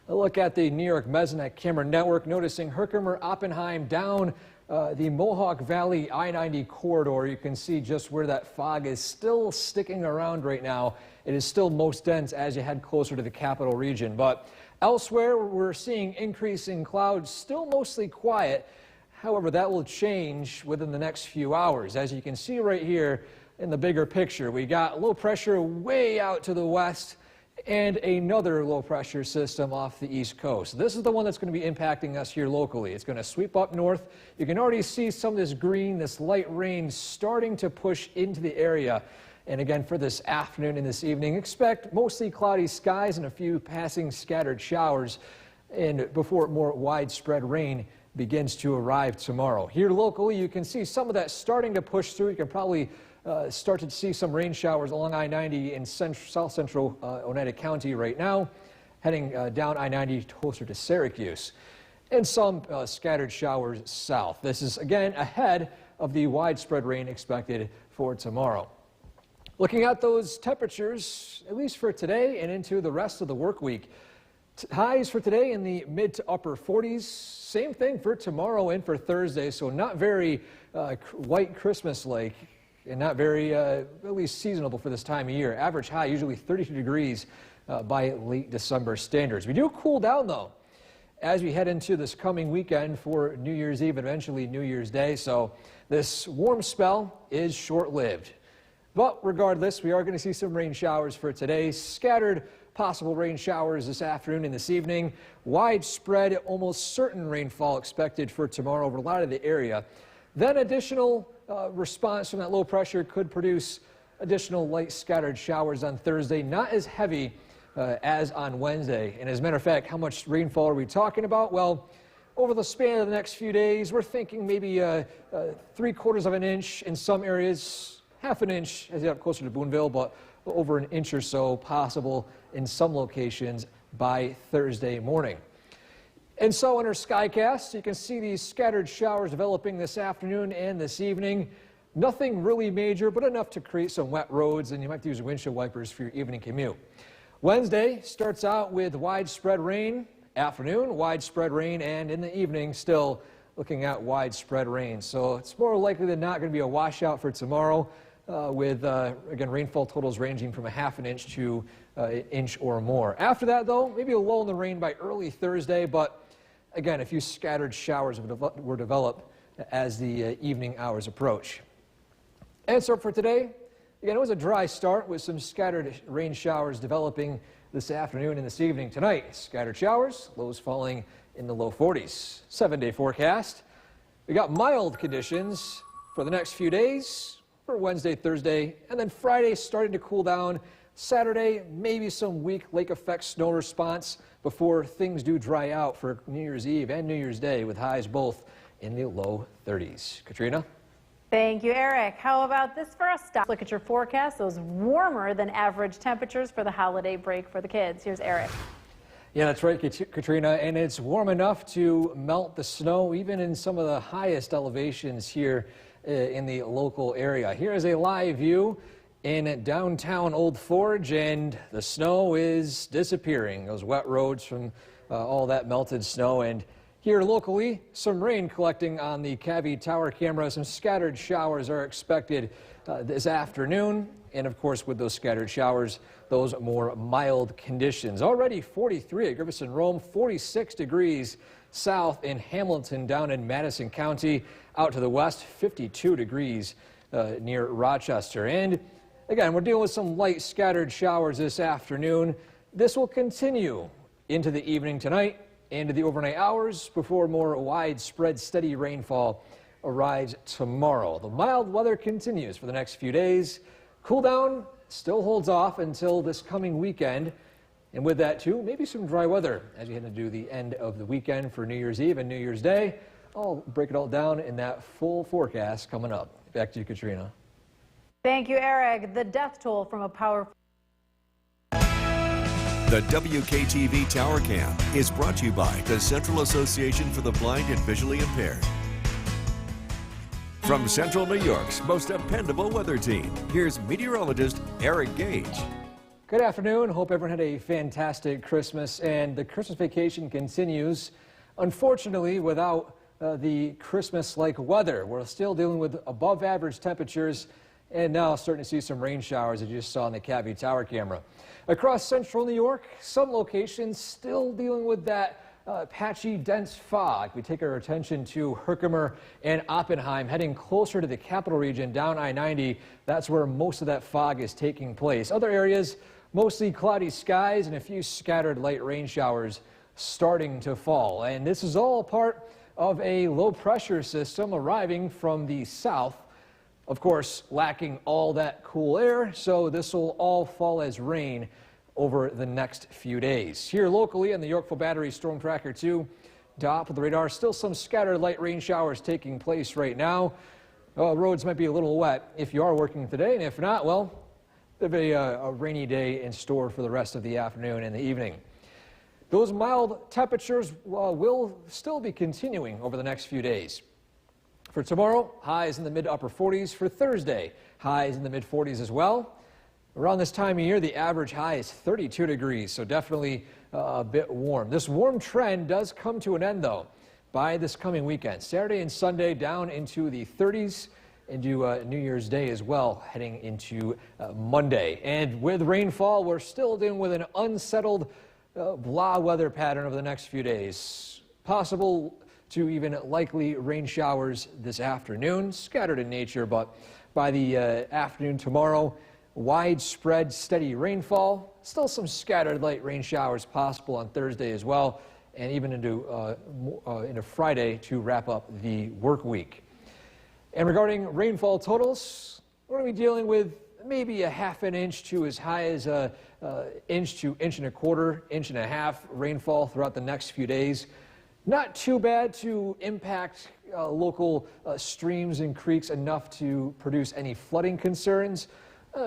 A look at the New York Mesonet camera network, noticing Herkimer, Oppenheim down the Mohawk Valley I-90 corridor. You can see just where that fog is still sticking around right now. It is still most dense as you head closer to the capital region, but elsewhere, we're seeing increasing clouds, still mostly quiet. However, that will change within the next few hours. As you can see right here in the bigger picture, we got low pressure way out to the west and another low pressure system off the east coast. This is the one that's going to be impacting us here locally. It's going to sweep up north. You can already see some of this green, this light rain starting to push into the area. And again, for this afternoon and this evening, expect mostly cloudy skies and a few passing scattered showers and before more widespread rain begins to arrive tomorrow. Here locally, you can see some of that starting to push through. You can probably start to see some rain showers along I-90 in south central Oneida County right now, heading down I-90 closer to Syracuse, and some scattered showers south. This is, again, ahead of the widespread rain expected for tomorrow. Looking at those temperatures, at least for today and into the rest of the work week, highs for today in the mid to upper 40s. Same thing for tomorrow and for Thursday, so not very white Christmas-like and not very, at least seasonable for this time of year. Average high usually 32 degrees by late December standards. We do cool down, though, as we head into this coming weekend for New Year's Eve and eventually New Year's Day, so this warm spell is short-lived. But regardless, we are going to see some rain showers for today. Scattered possible rain showers this afternoon and this evening. Widespread, almost certain rainfall expected for tomorrow over a lot of the area. Then additional response from that low pressure could produce additional light scattered showers on Thursday. Not as heavy as on Wednesday. And as a matter of fact, how much rainfall are we talking about? Well, over the span of the next few days, we're thinking maybe 3/4 of an inch in some areas. Half an inch as you get up closer to Boonville, but over an inch or so possible in some locations by Thursday morning. And so in our Skycast, you can see these scattered showers developing this afternoon and this evening. Nothing really major, but enough to create some wet roads, and you might have to use windshield wipers for your evening commute. Wednesday starts out with widespread rain, afternoon, widespread rain, and in the evening still looking at widespread rain. So it's more likely than not going to be a washout for tomorrow. with, again, rainfall totals ranging from a ½ inch to an inch or more. After that, though, maybe a lull in the rain by early Thursday, but again, a few scattered showers were developed as the evening hours approach. And so for today, again, it was a dry start with some scattered rain showers developing this afternoon and this evening. Tonight, scattered showers, lows falling in the low 40s. 7-day forecast. We got mild conditions for the next few days for Wednesday, Thursday, and then Friday starting to cool down. Saturday, maybe some weak lake effect snow response before things do dry out for New Year's Eve and New Year's Day with highs both in the low 30s. Katrina? Thank you, Eric. How about this for a stop? Look at your forecast, those warmer than average temperatures for the holiday break for the kids. Here's Eric. Yeah, that's right, Katrina, and it's warm enough to melt the snow even in some of the highest elevations here in the local area. Here is a live view in downtown Old Forge, and the snow is disappearing. Those wet roads from all that melted snow. And here locally, some rain collecting on the Cavey Tower camera. Some scattered showers are expected this afternoon. And of course, with those scattered showers, those more mild conditions. Already 43 at Griffith Rome, 46 degrees south in Hamilton down in Madison County. Out to the west, 52 degrees near Rochester. And again, we're dealing with some light scattered showers this afternoon. This will continue into the evening tonight, into the overnight hours before more widespread steady rainfall arrives tomorrow. The mild weather continues for the next few days. Cool down still holds off until this coming weekend. And with that too, maybe some dry weather as you head into the end of the weekend for New Year's Eve and New Year's Day. I'll break it all down in that full forecast coming up. Back to you, Katrina. Thank you, Eric. The death toll from a powerful... The WKTV Tower Cam is brought to you by the Central Association for the Blind and Visually Impaired. From Central New York's most dependable weather team, here's meteorologist Eric Gage. Good afternoon. Hope everyone had a fantastic Christmas, and the Christmas vacation continues. Unfortunately, without the Christmas-like weather. We're still dealing with above average temperatures and now starting to see some rain showers as you just saw on the Cavey Tower camera. Across central New York, some locations still dealing with that patchy, dense fog. We take our attention to Herkimer and Oppenheim, heading closer to the capital region down I-90. That's where most of that fog is taking place. Other areas, mostly cloudy skies and a few scattered light rain showers starting to fall. And this is all part of a low pressure system arriving from the south. Of course, lacking all that cool air, so this will all fall as rain over the next few days. Here locally on the Yorkville Battery Storm Tracker 2, top of the radar, still some scattered light rain showers taking place right now. Roads might be a little wet if you are working today, and if not, well, there'll be a rainy day in store for the rest of the afternoon and the evening. Those mild temperatures will still be continuing over the next few days. For tomorrow, highs in the mid to upper 40s. For Thursday, highs in the mid 40s as well. Around this time of year, the average high is 32 degrees, so definitely a bit warm. This warm trend does come to an end, though, by this coming weekend. Saturday and Sunday down into the 30s, into New Year's Day as well, heading into Monday. And with rainfall, we're still dealing with an unsettled blah weather pattern over the next few days. Possible to even likely rain showers this afternoon, scattered in nature, but by the afternoon tomorrow, widespread steady rainfall. Still some scattered light rain showers possible on Thursday as well, and even into Friday to wrap up the work week. And regarding rainfall totals, we're going to be dealing with maybe a ½ an inch to as high as a inch to inch and a quarter, inch and a half rainfall throughout the next few days. Not too bad to impact local streams and creeks enough to produce any flooding concerns,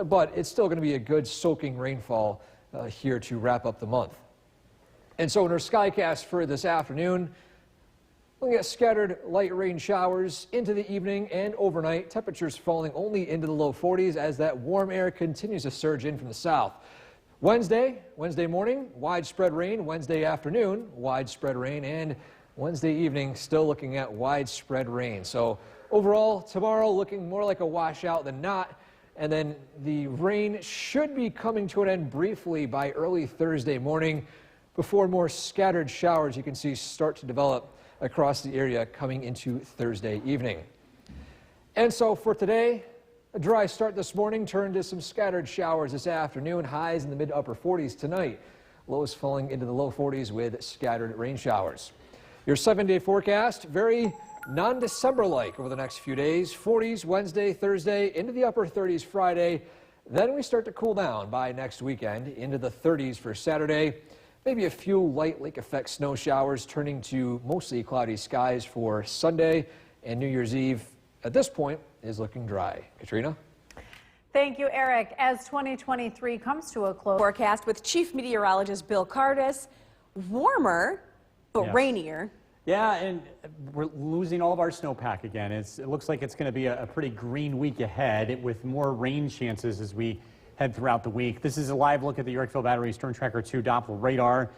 but it's still going to be a good soaking rainfall here to wrap up the month. And so in our skycast for this afternoon, looking at scattered light rain showers into the evening and overnight, temperatures falling only into the low 40s as that warm air continues to surge in from the south. Wednesday morning, widespread rain. Wednesday afternoon, widespread rain. And Wednesday evening, still looking at widespread rain. So overall, tomorrow looking more like a washout than not. And then the rain should be coming to an end briefly by early Thursday morning before more scattered showers you can see start to develop across the area coming into Thursday evening. And so for today, a dry start this morning turned to some scattered showers this afternoon, highs in the mid to upper 40s tonight, lows falling into the low 40s with scattered rain showers. Your 7-day forecast, very non-December-like over the next few days. 40s Wednesday, Thursday, into the upper 30s Friday. Then we start to cool down by next weekend into the 30s for Saturday. Maybe a few light lake effect snow showers turning to mostly cloudy skies for Sunday, and New Year's Eve at this point is looking dry. Katrina? Thank you, Eric. As 2023 comes to a close. Forecast with Chief Meteorologist Bill Cardis. Warmer, but Yes. rainier. Yeah, and we're losing all of our snowpack again. It looks like it's going to be a pretty green week ahead with more rain chances as we head throughout the week. This is a live look at the Yorkville Battery Storm Tracker 2 Doppler radar.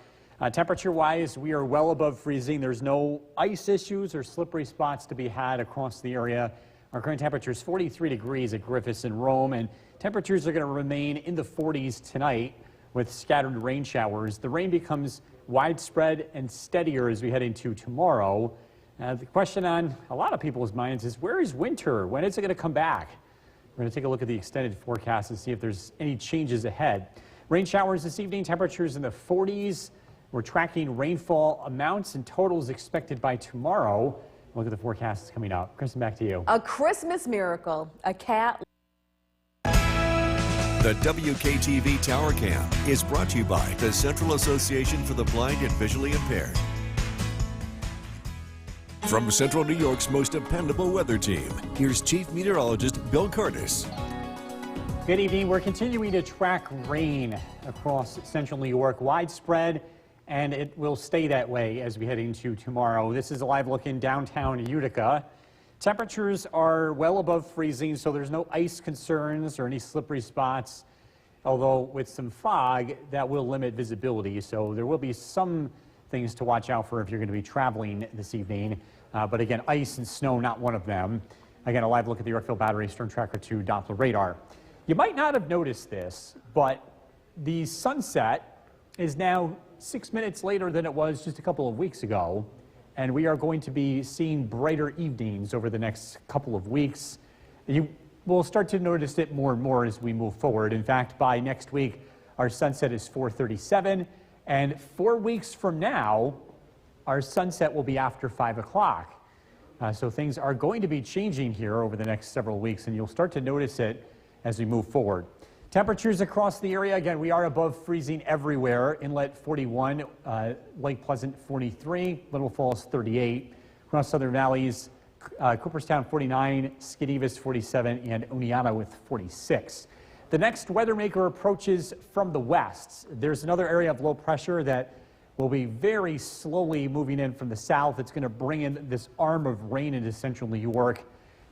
Temperature-wise, we are well above freezing. There's no ice issues or slippery spots to be had across the area. Our current temperature is 43 degrees at Griffiths and Rome, and temperatures are going to remain in the 40s tonight with scattered rain showers. The rain becomes widespread and steadier as we head into tomorrow. The question on a lot of people's minds is, where is winter? When is it going to come back? We're going to take a look at the extended forecast and see if there's any changes ahead. Rain showers this evening, temperatures in the 40s. We're tracking rainfall amounts and totals expected by tomorrow. Look at the forecast coming up. Kristen, back to you. A Christmas miracle. A cat. The WKTV Tower Cam is brought to you by the Central Association for the Blind and Visually Impaired. From Central New York's most dependable weather team, here's Chief Meteorologist Bill Cardis. Good evening. We're continuing to track rain across central New York, widespread, and it will stay that way as we head into tomorrow. This is a live look in downtown Utica. Temperatures are well above freezing, so there's no ice concerns or any slippery spots, although with some fog, that will limit visibility. So there will be some things to watch out for if you're going to be traveling this evening. But again, ice and snow, not one of them. Again, a live look at the Yorkville Battery Storm Tracker 2 Doppler radar. You might not have noticed this, but the sunset is now 6 minutes later than it was just a couple of weeks ago. And we are going to be seeing brighter evenings over the next couple of weeks. You will start to notice it more and more as we move forward. In fact, by next week, our sunset is 4:37. And 4 weeks from now, our sunset will be after 5 o'clock. So things are going to be changing here over the next several weeks, and you'll start to notice it as we move forward. Temperatures across the area, again, we are above freezing everywhere. Inlet 41, Lake Pleasant 43, Little Falls 38, across Southern Valleys, Cooperstown 49, Skidivas 47, and Oneonta with 46. The next weather maker approaches from the west. There's another area of low pressure that will be very slowly moving in from the south. It's going to bring in this arm of rain into central New York.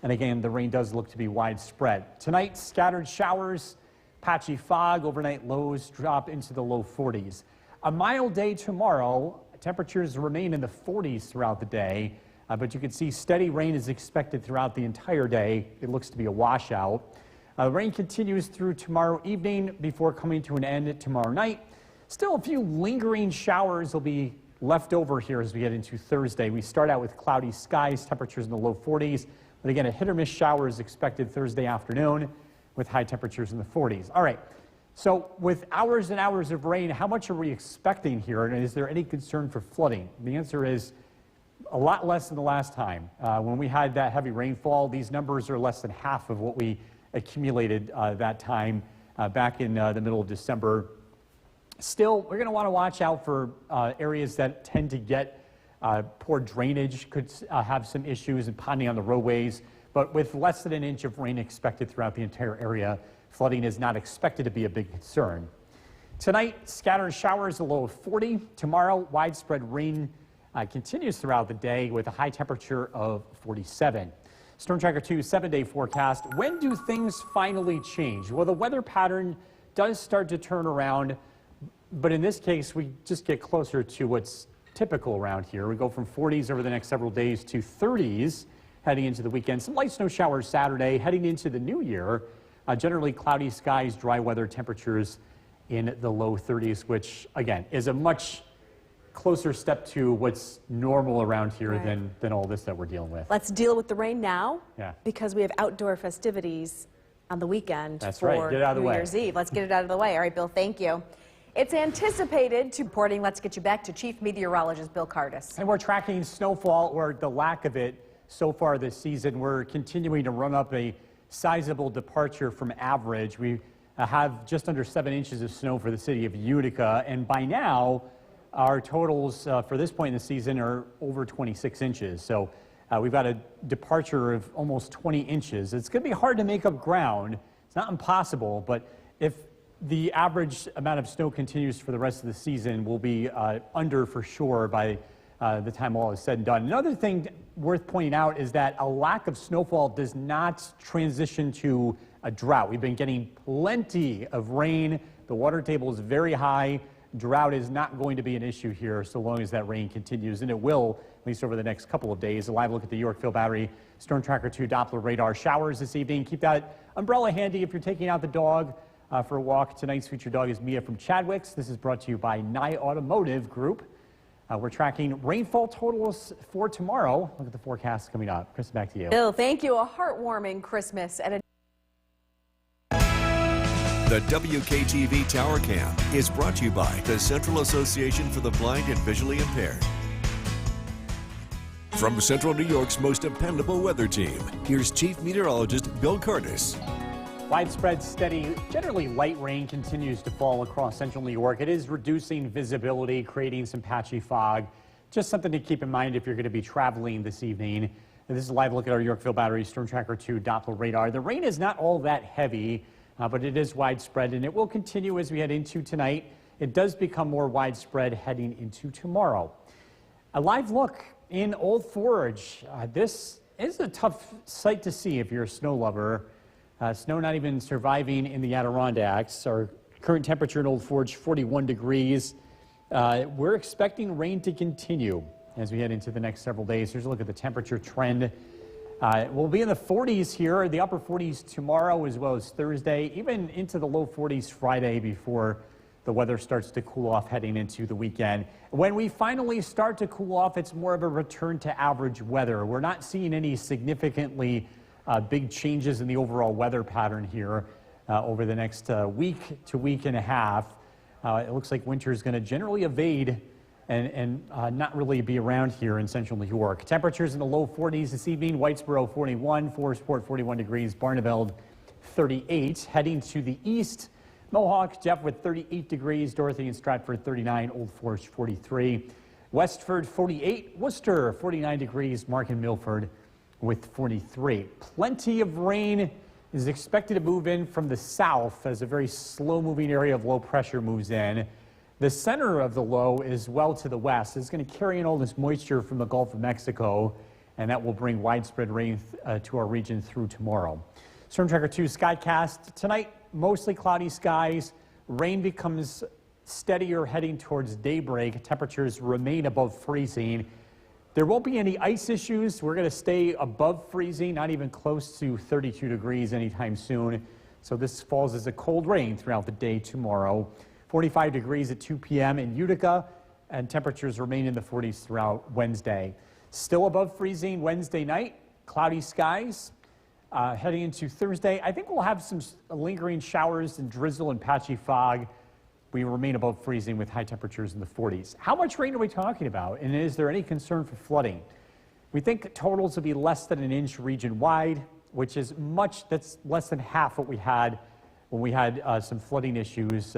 And again, the rain does look to be widespread. Tonight, scattered showers, patchy fog, overnight lows drop into the low 40s. A mild day tomorrow. Temperatures remain in the 40s throughout the day, but you can see steady rain is expected throughout the entire day. It looks to be a washout. Rain continues through tomorrow evening before coming to an end tomorrow night. Still a few lingering showers will be left over here as we get into Thursday. We start out with cloudy skies, temperatures in the low 40s, but again, a hit or miss shower is expected Thursday afternoon with high temperatures in the 40s. All right, so with hours and hours of rain, how much are we expecting here, and is there any concern for flooding? The answer is a lot less than the last time. When we had that heavy rainfall, these numbers are less than half of what we accumulated that time back in the middle of December. Still, we're going to want to watch out for areas that tend to get poor drainage, could have some issues and ponding on the roadways. But with less than an inch of rain expected throughout the entire area, flooding is not expected to be a big concern. Tonight, scattered showers, a low of 40. Tomorrow, widespread rain continues throughout the day with a high temperature of 47. Storm Tracker 2 7-day forecast. When do things finally change? Well, the weather pattern does start to turn around, but in this case, we just get closer to what's typical around here. We go from 40s over the next several days to 30s heading into the weekend. Some light snow showers Saturday. Heading into the new year, Generally cloudy skies, dry weather, temperatures in the low 30s, which again is a much closer step to what's normal around here than all this that we're dealing with. Let's deal with the rain now, Yeah. because we have outdoor festivities on the weekend That's for right. Get it out of the New way. Year's Eve. Let's get it out of the way. All right, Bill, thank you. It's anticipated to reporting. Let's get you back to Chief Meteorologist Bill Cardis. And we're tracking snowfall, or the lack of it, so far this season. We're continuing to run up a sizable departure from average. We have just under 7 inches of snow for the city of Utica, and by now, our totals for this point in the season are over 26 inches. So we've got a departure of almost 20 inches. It's going to be hard to make up ground. It's not impossible, but if the average amount of snow continues for the rest of the season, we'll be under for sure by the time all is said and done. Another thing worth pointing out is that a lack of snowfall does not transition to a drought. We've been getting plenty of rain. The water table is very high. Drought is not going to be an issue here so long as that rain continues, and it will, at least over the next couple of days. A live look at the Yorkville Battery Storm Tracker 2 Doppler radar showers this evening. Keep that umbrella handy if you're taking out the dog for a walk. Tonight's featured dog is Mia from Chadwick's. This is brought to you by Nye Automotive Group. We're tracking rainfall totals for tomorrow. Look at the forecast coming up. Chris, back to you. Bill, thank you. A heartwarming Christmas at a The WKTV Tower Cam is brought to you by the Central Association for the Blind and Visually Impaired. From Central New York's most dependable weather team, here's Chief Meteorologist Bill Cardis. Widespread, steady, generally light rain continues to fall across central New York. It is reducing visibility, creating some patchy fog. Just something to keep in mind if you're going to be traveling this evening. And this is a live look at our Yorkville Battery Storm Tracker 2 Doppler radar. The rain is not all that heavy, but it is widespread, and it will continue as we head into tonight. It does become more widespread heading into tomorrow. A live look in Old Forge. This is a tough sight to see if you're a snow lover. Snow not even surviving in the Adirondacks. Our current temperature in Old Forge, 41 degrees. We're expecting rain to continue as we head into the next several days. Here's a look at the temperature trend. We'll be in the 40s here, the upper 40s tomorrow as well as Thursday, even into the low 40s Friday before the weather starts to cool off heading into the weekend. When we finally start to cool off, it's more of a return to average weather. We're not seeing any significantly big changes in the overall weather pattern here over the next week to week and a half. It looks like winter is going to generally evade and not really be around here in central New York. Temperatures in the low 40s this evening. Whitesboro 41, Forestport 41 degrees, Barneveld 38. Heading to the east, Mohawk, Jeff with 38 degrees, Dorothy and Stratford 39, Old Forge 43. Westford 48, Worcester 49 degrees, Mark and Milford with 43. Plenty of rain is expected to move in from the south as a very slow-moving area of low pressure moves in. The center of the low is well to the west. It's going to carry in all this moisture from the Gulf of Mexico, and that will bring widespread rain to our region through tomorrow. Storm Tracker 2 Skycast. Tonight, mostly cloudy skies. Rain becomes steadier heading towards daybreak. Temperatures remain above freezing. There won't be any ice issues. We're going to stay above freezing, not even close to 32 degrees anytime soon. So this falls as a cold rain throughout the day tomorrow. 45 degrees at 2 p.m. in Utica, and temperatures remain in the 40s throughout Wednesday. Still above freezing Wednesday night, cloudy skies. Heading into Thursday, I think we'll have some lingering showers and drizzle and patchy fog. We remain above freezing with high temperatures in the 40s. How much rain are we talking about, and is there any concern for flooding? We think totals will be less than an inch region-wide, which is that's less than half what we had when we had some flooding issues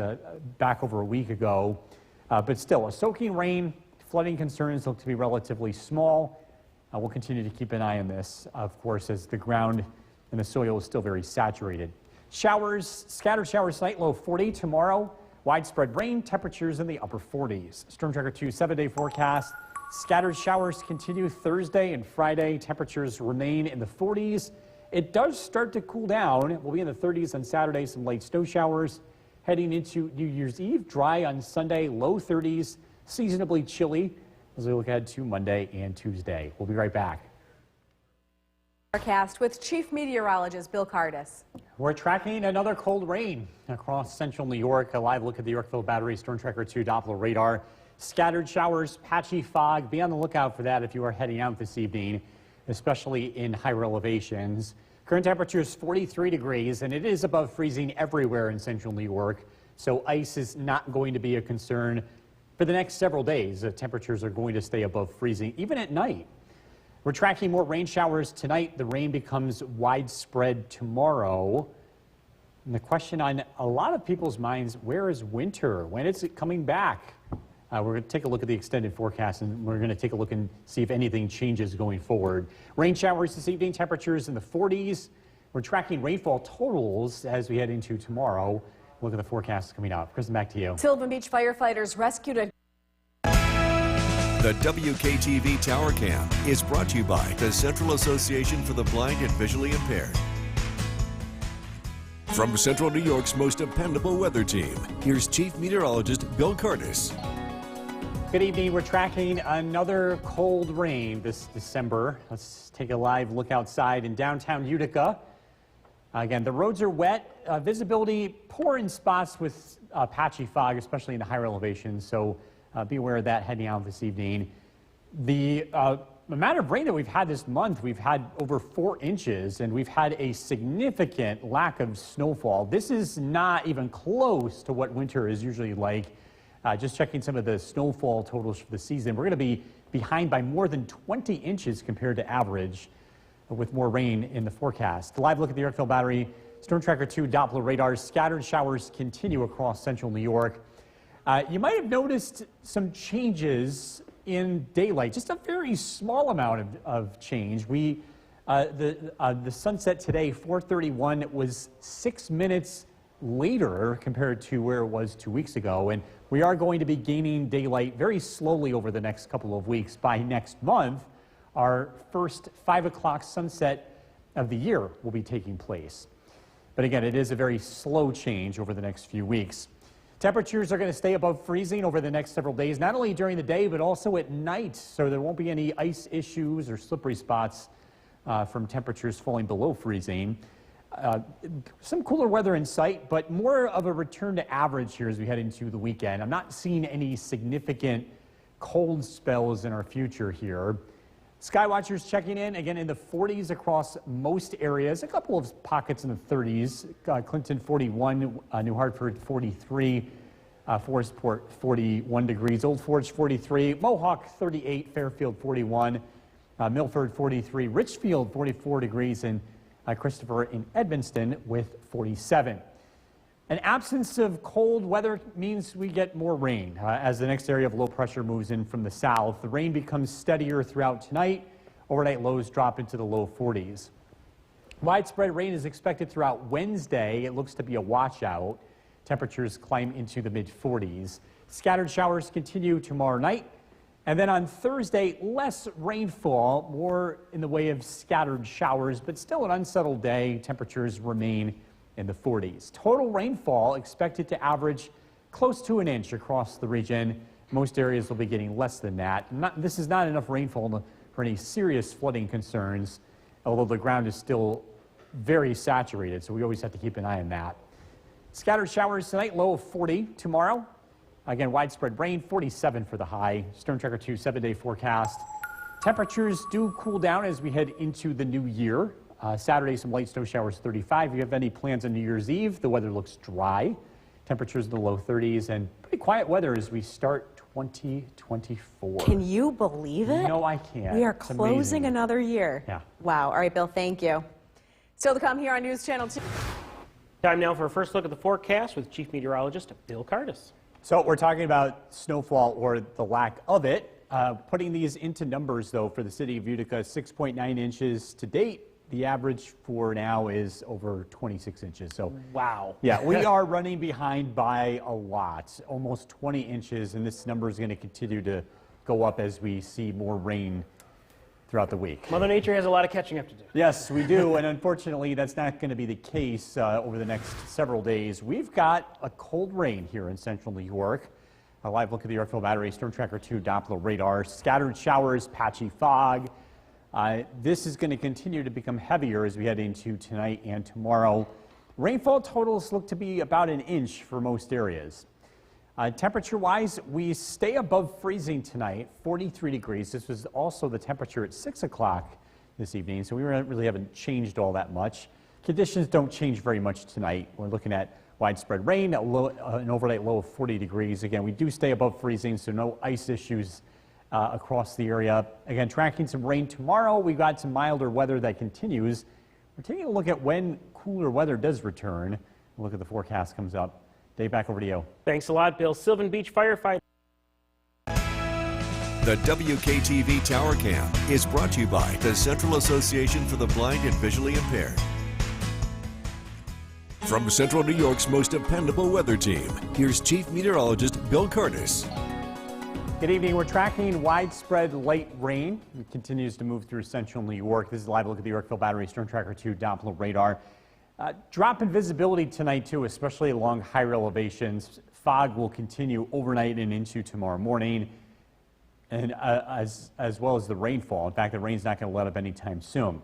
back over a week ago. But still, a soaking rain, flooding concerns look to be relatively small. We'll continue to keep an eye on this, of course, as the ground and the soil is still very saturated. Showers, scattered showers tonight, low 40 tomorrow. Widespread rain, temperatures in the upper 40s. Storm Tracker 2 7-day forecast. Scattered showers continue Thursday and Friday. Temperatures remain in the 40s. It does start to cool down. We'll be in the 30s on Saturday, some light snow showers. Heading into New Year's Eve, dry on Sunday, low 30s, seasonably chilly as we look ahead to Monday and Tuesday. We'll be right back. Forecast with Chief Meteorologist Bill Cardis. We're tracking another cold rain across central New York. A live look at the Yorkville Battery Storm Tracker 2 Doppler radar. Scattered showers, patchy fog. Be on the lookout for that if you are heading out this evening, especially in higher elevations. Current temperature is 43 degrees, and it is above freezing everywhere in central New York. So ice is not going to be a concern for the next several days. The temperatures are going to stay above freezing, even at night. We're tracking more rain showers tonight. The rain becomes widespread tomorrow. And the question on a lot of people's minds, where is winter? When is it coming back? We're going to take a look at the extended forecast, and we're going to take a look and see if anything changes going forward. Rain showers this evening, temperatures in the 40s. We're tracking rainfall totals as we head into tomorrow. Look at the forecast coming up. Kristen, back to you. Sylvan Beach firefighters rescued a The WKTV Tower Cam is brought to you by the Central Association for the Blind and Visually Impaired. From Central New York's most dependable weather team, here's Chief Meteorologist Bill Cardis. Good evening. We're tracking another cold rain this December. Let's take a live look outside in downtown Utica. Again, the roads are wet. Visibility poor in spots with patchy fog, especially in the higher elevations. So be aware of that heading out this evening. The amount of rain that we've had this month, we've had over 4 inches, and we've had a significant lack of snowfall. This is not even close to what winter is usually like. Just checking some of the snowfall totals for the season, we're going to be behind by more than 20 inches compared to average, with more rain in the forecast. Live look at the Yorkville Battery Storm Tracker 2 Doppler radar. Scattered showers continue across central New York. You might have noticed some changes in daylight, just a very small amount of change. The sunset today, 4:31, was 6 minutes later compared to where it was 2 weeks ago. And we are going to be gaining daylight very slowly over the next couple of weeks. By next month, our first 5 o'clock sunset of the year will be taking place. But again, it is a very slow change over the next few weeks. Temperatures are going to stay above freezing over the next several days, not only during the day, but also at night. So there won't be any ice issues or slippery spots from temperatures falling below freezing. Some cooler weather in sight, but more of a return to average here as we head into the weekend. I'm not seeing any significant cold spells in our future here. Skywatchers checking in, again, in the 40s across most areas. A couple of pockets in the 30s. Clinton 41, New Hartford 43, Forestport 41 degrees, Old Forge 43, Mohawk 38, Fairfield 41, Milford 43, Richfield 44 degrees, and Christopher in Edmonston with 47. An absence of cold weather means we get more rain. As the next area of low pressure moves in from the south, the rain becomes steadier throughout tonight. Overnight lows drop into the low 40s. Widespread rain is expected throughout Wednesday. It looks to be a washout. Temperatures climb into the mid-40s. Scattered showers continue tomorrow night. And then on Thursday, less rainfall, more in the way of scattered showers, but still an unsettled day. Temperatures remain in the 40s. Total rainfall expected to average close to an inch across the region. Most areas will be getting less than that. This is not enough rainfall for any serious flooding concerns, although the ground is still very saturated, so we always have to keep an eye on that. Scattered showers tonight, low of 40 tomorrow. Again, widespread rain, 47 for the high. Storm Tracker 2 7-day forecast. Temperatures do cool down as we head into the new year. Saturday, some light snow showers, 35. If you have any plans on New Year's Eve, the weather looks dry. Temperatures in the low 30s and pretty quiet weather as we start 2024. Can you believe it? No, I can't. We are It's closing amazing. another year. Yeah. Wow. All right, Bill, thank you. Still to come here on News Channel 2. Time now for a first look at the forecast with Chief Meteorologist Bill Cardis. So we're talking about snowfall or the lack of it. Putting these into numbers, though, for the city of Utica, 6.9 inches to date. The average for now is over 26 inches. So, Wow. yeah, we are running behind by a lot, almost 20 inches, and this number is going to continue to go up as we see more rain throughout the week. Mother Nature has a lot of catching up to do. Yes, we do, and unfortunately, that's not going to be the case over the next several days. We've got a cold rain here in central New York. A live look at the Yorkville Battery Storm Tracker 2 Doppler radar. Scattered showers, patchy fog. This is going to continue to become heavier as we head into tonight and tomorrow. Rainfall totals look to be about an inch for most areas. Temperature-wise, we stay above freezing tonight, 43 degrees. This was also the temperature at 6 o'clock this evening, so we really haven't changed all that much. Conditions don't change very much tonight. We're looking at widespread rain, an overnight low of 40 degrees. Again, we do stay above freezing, so no ice issues across the area. Again, tracking some rain tomorrow. We've got some milder weather that continues. We're taking a look at when cooler weather does return. We'll look at the forecast comes up. Dave, back over to you. Thanks a lot, Bill. Sylvan Beach firefighter. The WKTV Tower Cam is brought to you by the Central Association for the Blind and Visually Impaired. From Central New York's most dependable weather team, here's Chief Meteorologist Bill Curtis. Good evening. We're tracking widespread light rain. It continues to move through central New York. This is a live look at the Yorkville Battery Storm Tracker 2 Doppler radar. Drop in visibility tonight, too, especially along higher elevations. Fog will continue overnight and into tomorrow morning, and as well as the rainfall. In fact, the rain's not going to let up anytime soon.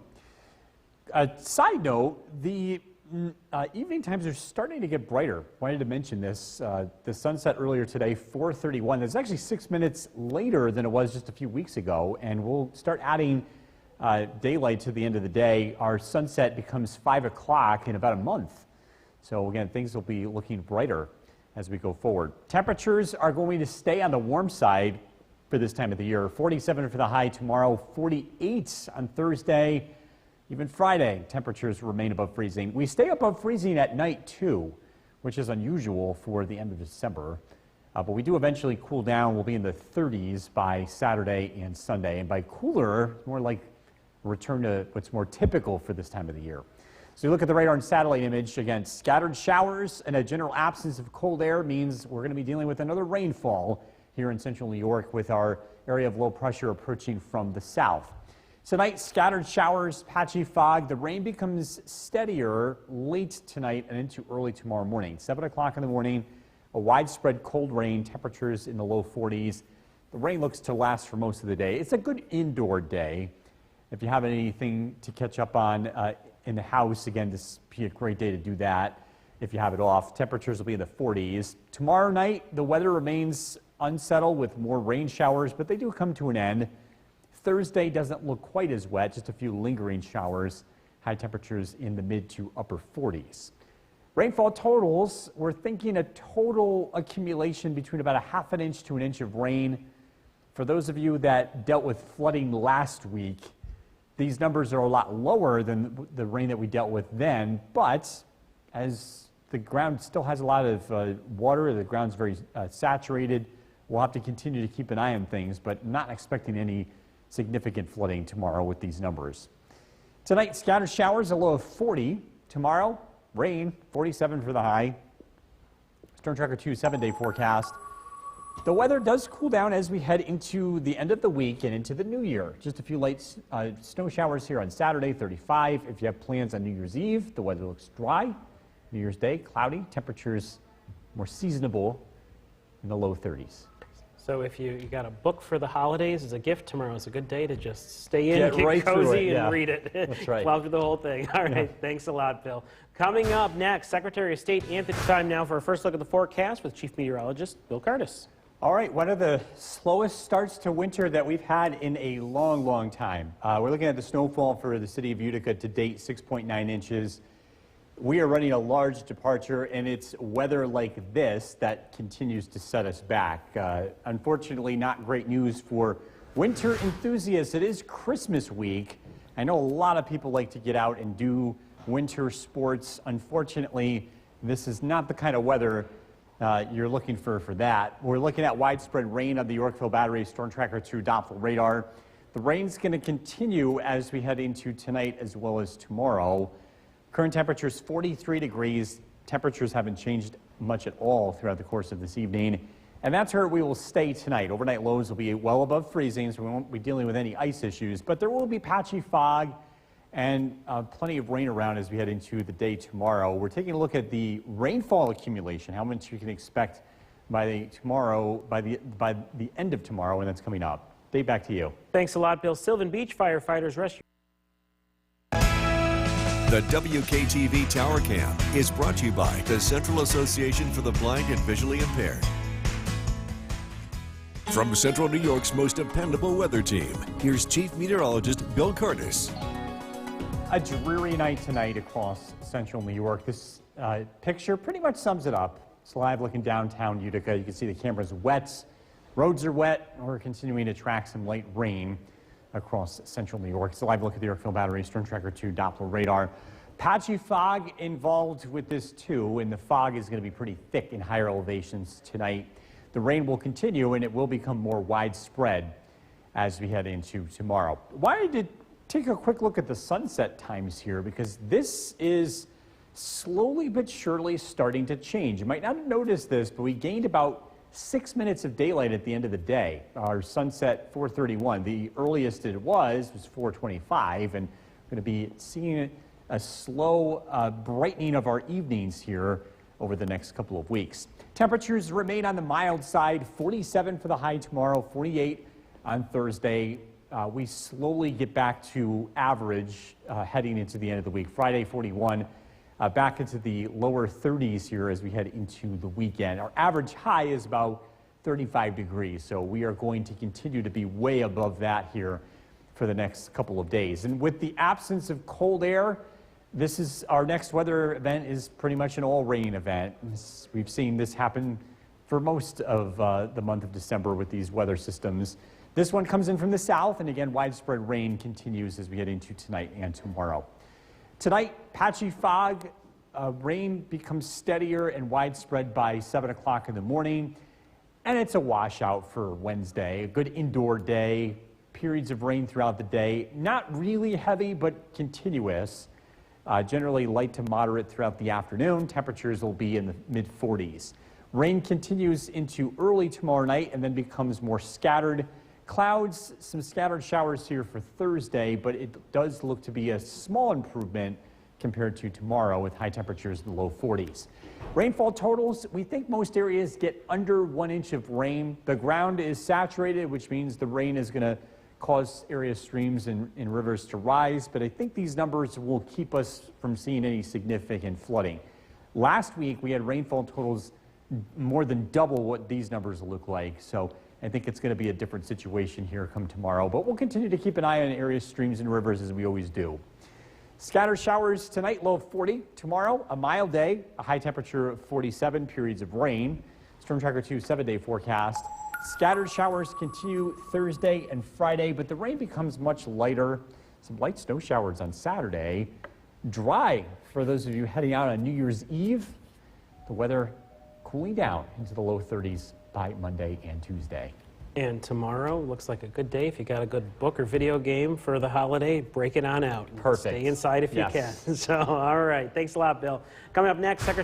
Side note, the evening times are starting to get brighter. Wanted to mention this. The sunset earlier today, 4:31. That's actually 6 minutes later than it was just a few weeks ago, and we'll start adding daylight to the end of the day. Our sunset becomes 5 o'clock in about a month. So again, things will be looking brighter as we go forward. Temperatures are going to stay on the warm side for this time of the year. 47 for the high tomorrow, 48 on Thursday. Even Friday, temperatures remain above freezing. We stay above freezing at night, too, which is unusual for the end of December. But we do eventually cool down. We'll be in the 30s by Saturday and Sunday. And by cooler, more like a return to what's more typical for this time of the year. So you look at the radar and satellite image. Again, scattered showers and a general absence of cold air means we're going to be dealing with another rainfall here in central New York with our area of low pressure approaching from the south. Tonight, scattered showers, patchy fog. The rain becomes steadier late tonight and into early tomorrow morning. 7 o'clock in the morning, a widespread cold rain, temperatures in the low 40s. The rain looks to last for most of the day. It's a good indoor day. If you have anything to catch up on in the house, again, this would be a great day to do that. If you have it off, temperatures will be in the 40s. Tomorrow night, the weather remains unsettled with more rain showers, but they do come to an end. Thursday doesn't look quite as wet, just a few lingering showers, high temperatures in the mid to upper 40s. Rainfall totals, we're thinking a total accumulation between about a half an inch to an inch of rain. For those of you that dealt with flooding last week, these numbers are a lot lower than the rain that we dealt with then, but as the ground still has a lot of water, the ground's very saturated, we'll have to continue to keep an eye on things, but not expecting any significant flooding tomorrow with these numbers. Tonight, scattered showers, a low of 40. Tomorrow, rain, 47 for the high. Storm Tracker 2 7-day forecast. The weather does cool down as we head into the end of the week and into the new year. Just a few light snow showers here on Saturday, 35. If you have plans on New Year's Eve, the weather looks dry. New Year's Day, cloudy. Temperatures more seasonable in the low 30s. So if you got a book for the holidays as a gift, tomorrow is a good day to just stay in, Get get right through cozy, it, and yeah. read it. That's right. Plow through the whole thing. All right, thanks a lot, Bill. Coming up next, Secretary of State Anthony. Time now for a first look at the forecast with Chief Meteorologist Bill Curtis. All right, one of the slowest starts to winter that we've had in a long, long time. We're looking at the snowfall for the city of Utica to date, 6.9 inches. We are running a large departure, and it's weather like this that continues to set us back. Unfortunately, not great news for winter enthusiasts. It is Christmas week. I know a lot of people like to get out and do winter sports. Unfortunately, this is not the kind of weather you're looking for that. We're looking at widespread rain on the Yorkville Battery Storm Tracker 2 Doppler radar. The rain's going to continue as we head into tonight as well as tomorrow. Current temperature is 43 degrees. Temperatures haven't changed much at all throughout the course of this evening. And that's where we will stay tonight. Overnight lows will be well above freezing, so we won't be dealing with any ice issues. But there will be patchy fog and plenty of rain around as we head into the day tomorrow. We're taking a look at the rainfall accumulation, how much you can expect by the end of tomorrow, and that's coming up. Dave, back to you. Thanks a lot, Bill. Sylvan Beach firefighters rescue. The WKTV Tower Cam is brought to you by the Central Association for the Blind and Visually Impaired. From Central New York's most dependable weather team, here's Chief Meteorologist Bill Curtis. A dreary night tonight across central New York. This picture pretty much sums it up. It's live looking downtown Utica. You can see the camera's wet. Roads are wet. We're continuing to track some light rain across central New York. It's a live look at the Yorkville Battery, Storm Tracker 2 Doppler radar. Patchy fog involved with this too, and the fog is going to be pretty thick in higher elevations tonight. The rain will continue and it will become more widespread as we head into tomorrow. Why did take a quick look at the sunset times here, because this is slowly but surely starting to change. You might not have noticed this, but we gained about 6 minutes of daylight at the end of the day. Our sunset 4:31. The earliest it was 4:25, and we're going to be seeing a slow brightening of our evenings here over the next couple of weeks. Temperatures remain on the mild side, 47 for the high tomorrow, 48 on Thursday. We slowly get back to average heading into the end of the week. Friday, 41, back into the lower 30s here as we head into the weekend. Our average high is about 35 degrees, so we are going to continue to be way above that here for the next couple of days. And with the absence of cold air, this is our next weather event is pretty much an all-rain event. We've seen this happen for most of the month of December with these weather systems. This one comes in from the south, and again, widespread rain continues as we get into tonight and tomorrow. Tonight, patchy fog, rain becomes steadier and widespread by 7 o'clock in the morning, and it's a washout for Wednesday. A good indoor day, periods of rain throughout the day, not really heavy, but continuous. Generally light to moderate throughout the afternoon. Temperatures will be in the mid-40s. Rain continues into early tomorrow night and then becomes more scattered. Clouds, some scattered showers here for Thursday, but it does look to be a small improvement compared to tomorrow with high temperatures in the low 40s. Rainfall totals, we think most areas get under 1 inch of rain. The ground is saturated, which means the rain is going to cause area streams and rivers to rise, but I think these numbers will keep us from seeing any significant flooding. Last week, we had rainfall totals more than double what these numbers look like, so I think it's going to be a different situation here come tomorrow, but we'll continue to keep an eye on area streams and rivers as we always do. Scattered showers tonight, low of 40. Tomorrow, a mild day, a high temperature of 47, periods of rain. Storm Tracker 2 7-day forecast. Scattered showers continue Thursday and Friday, but the rain becomes much lighter. Some light snow showers on Saturday. Dry for those of you heading out on New Year's Eve. The weather cooling down into the low 30s by Monday and Tuesday. And tomorrow looks like a good day. If you got a good book or video game for the holiday, break it on out. Perfect. Stay inside if you Yes. can. So, all right. Thanks a lot, Bill. Coming up next, Secretary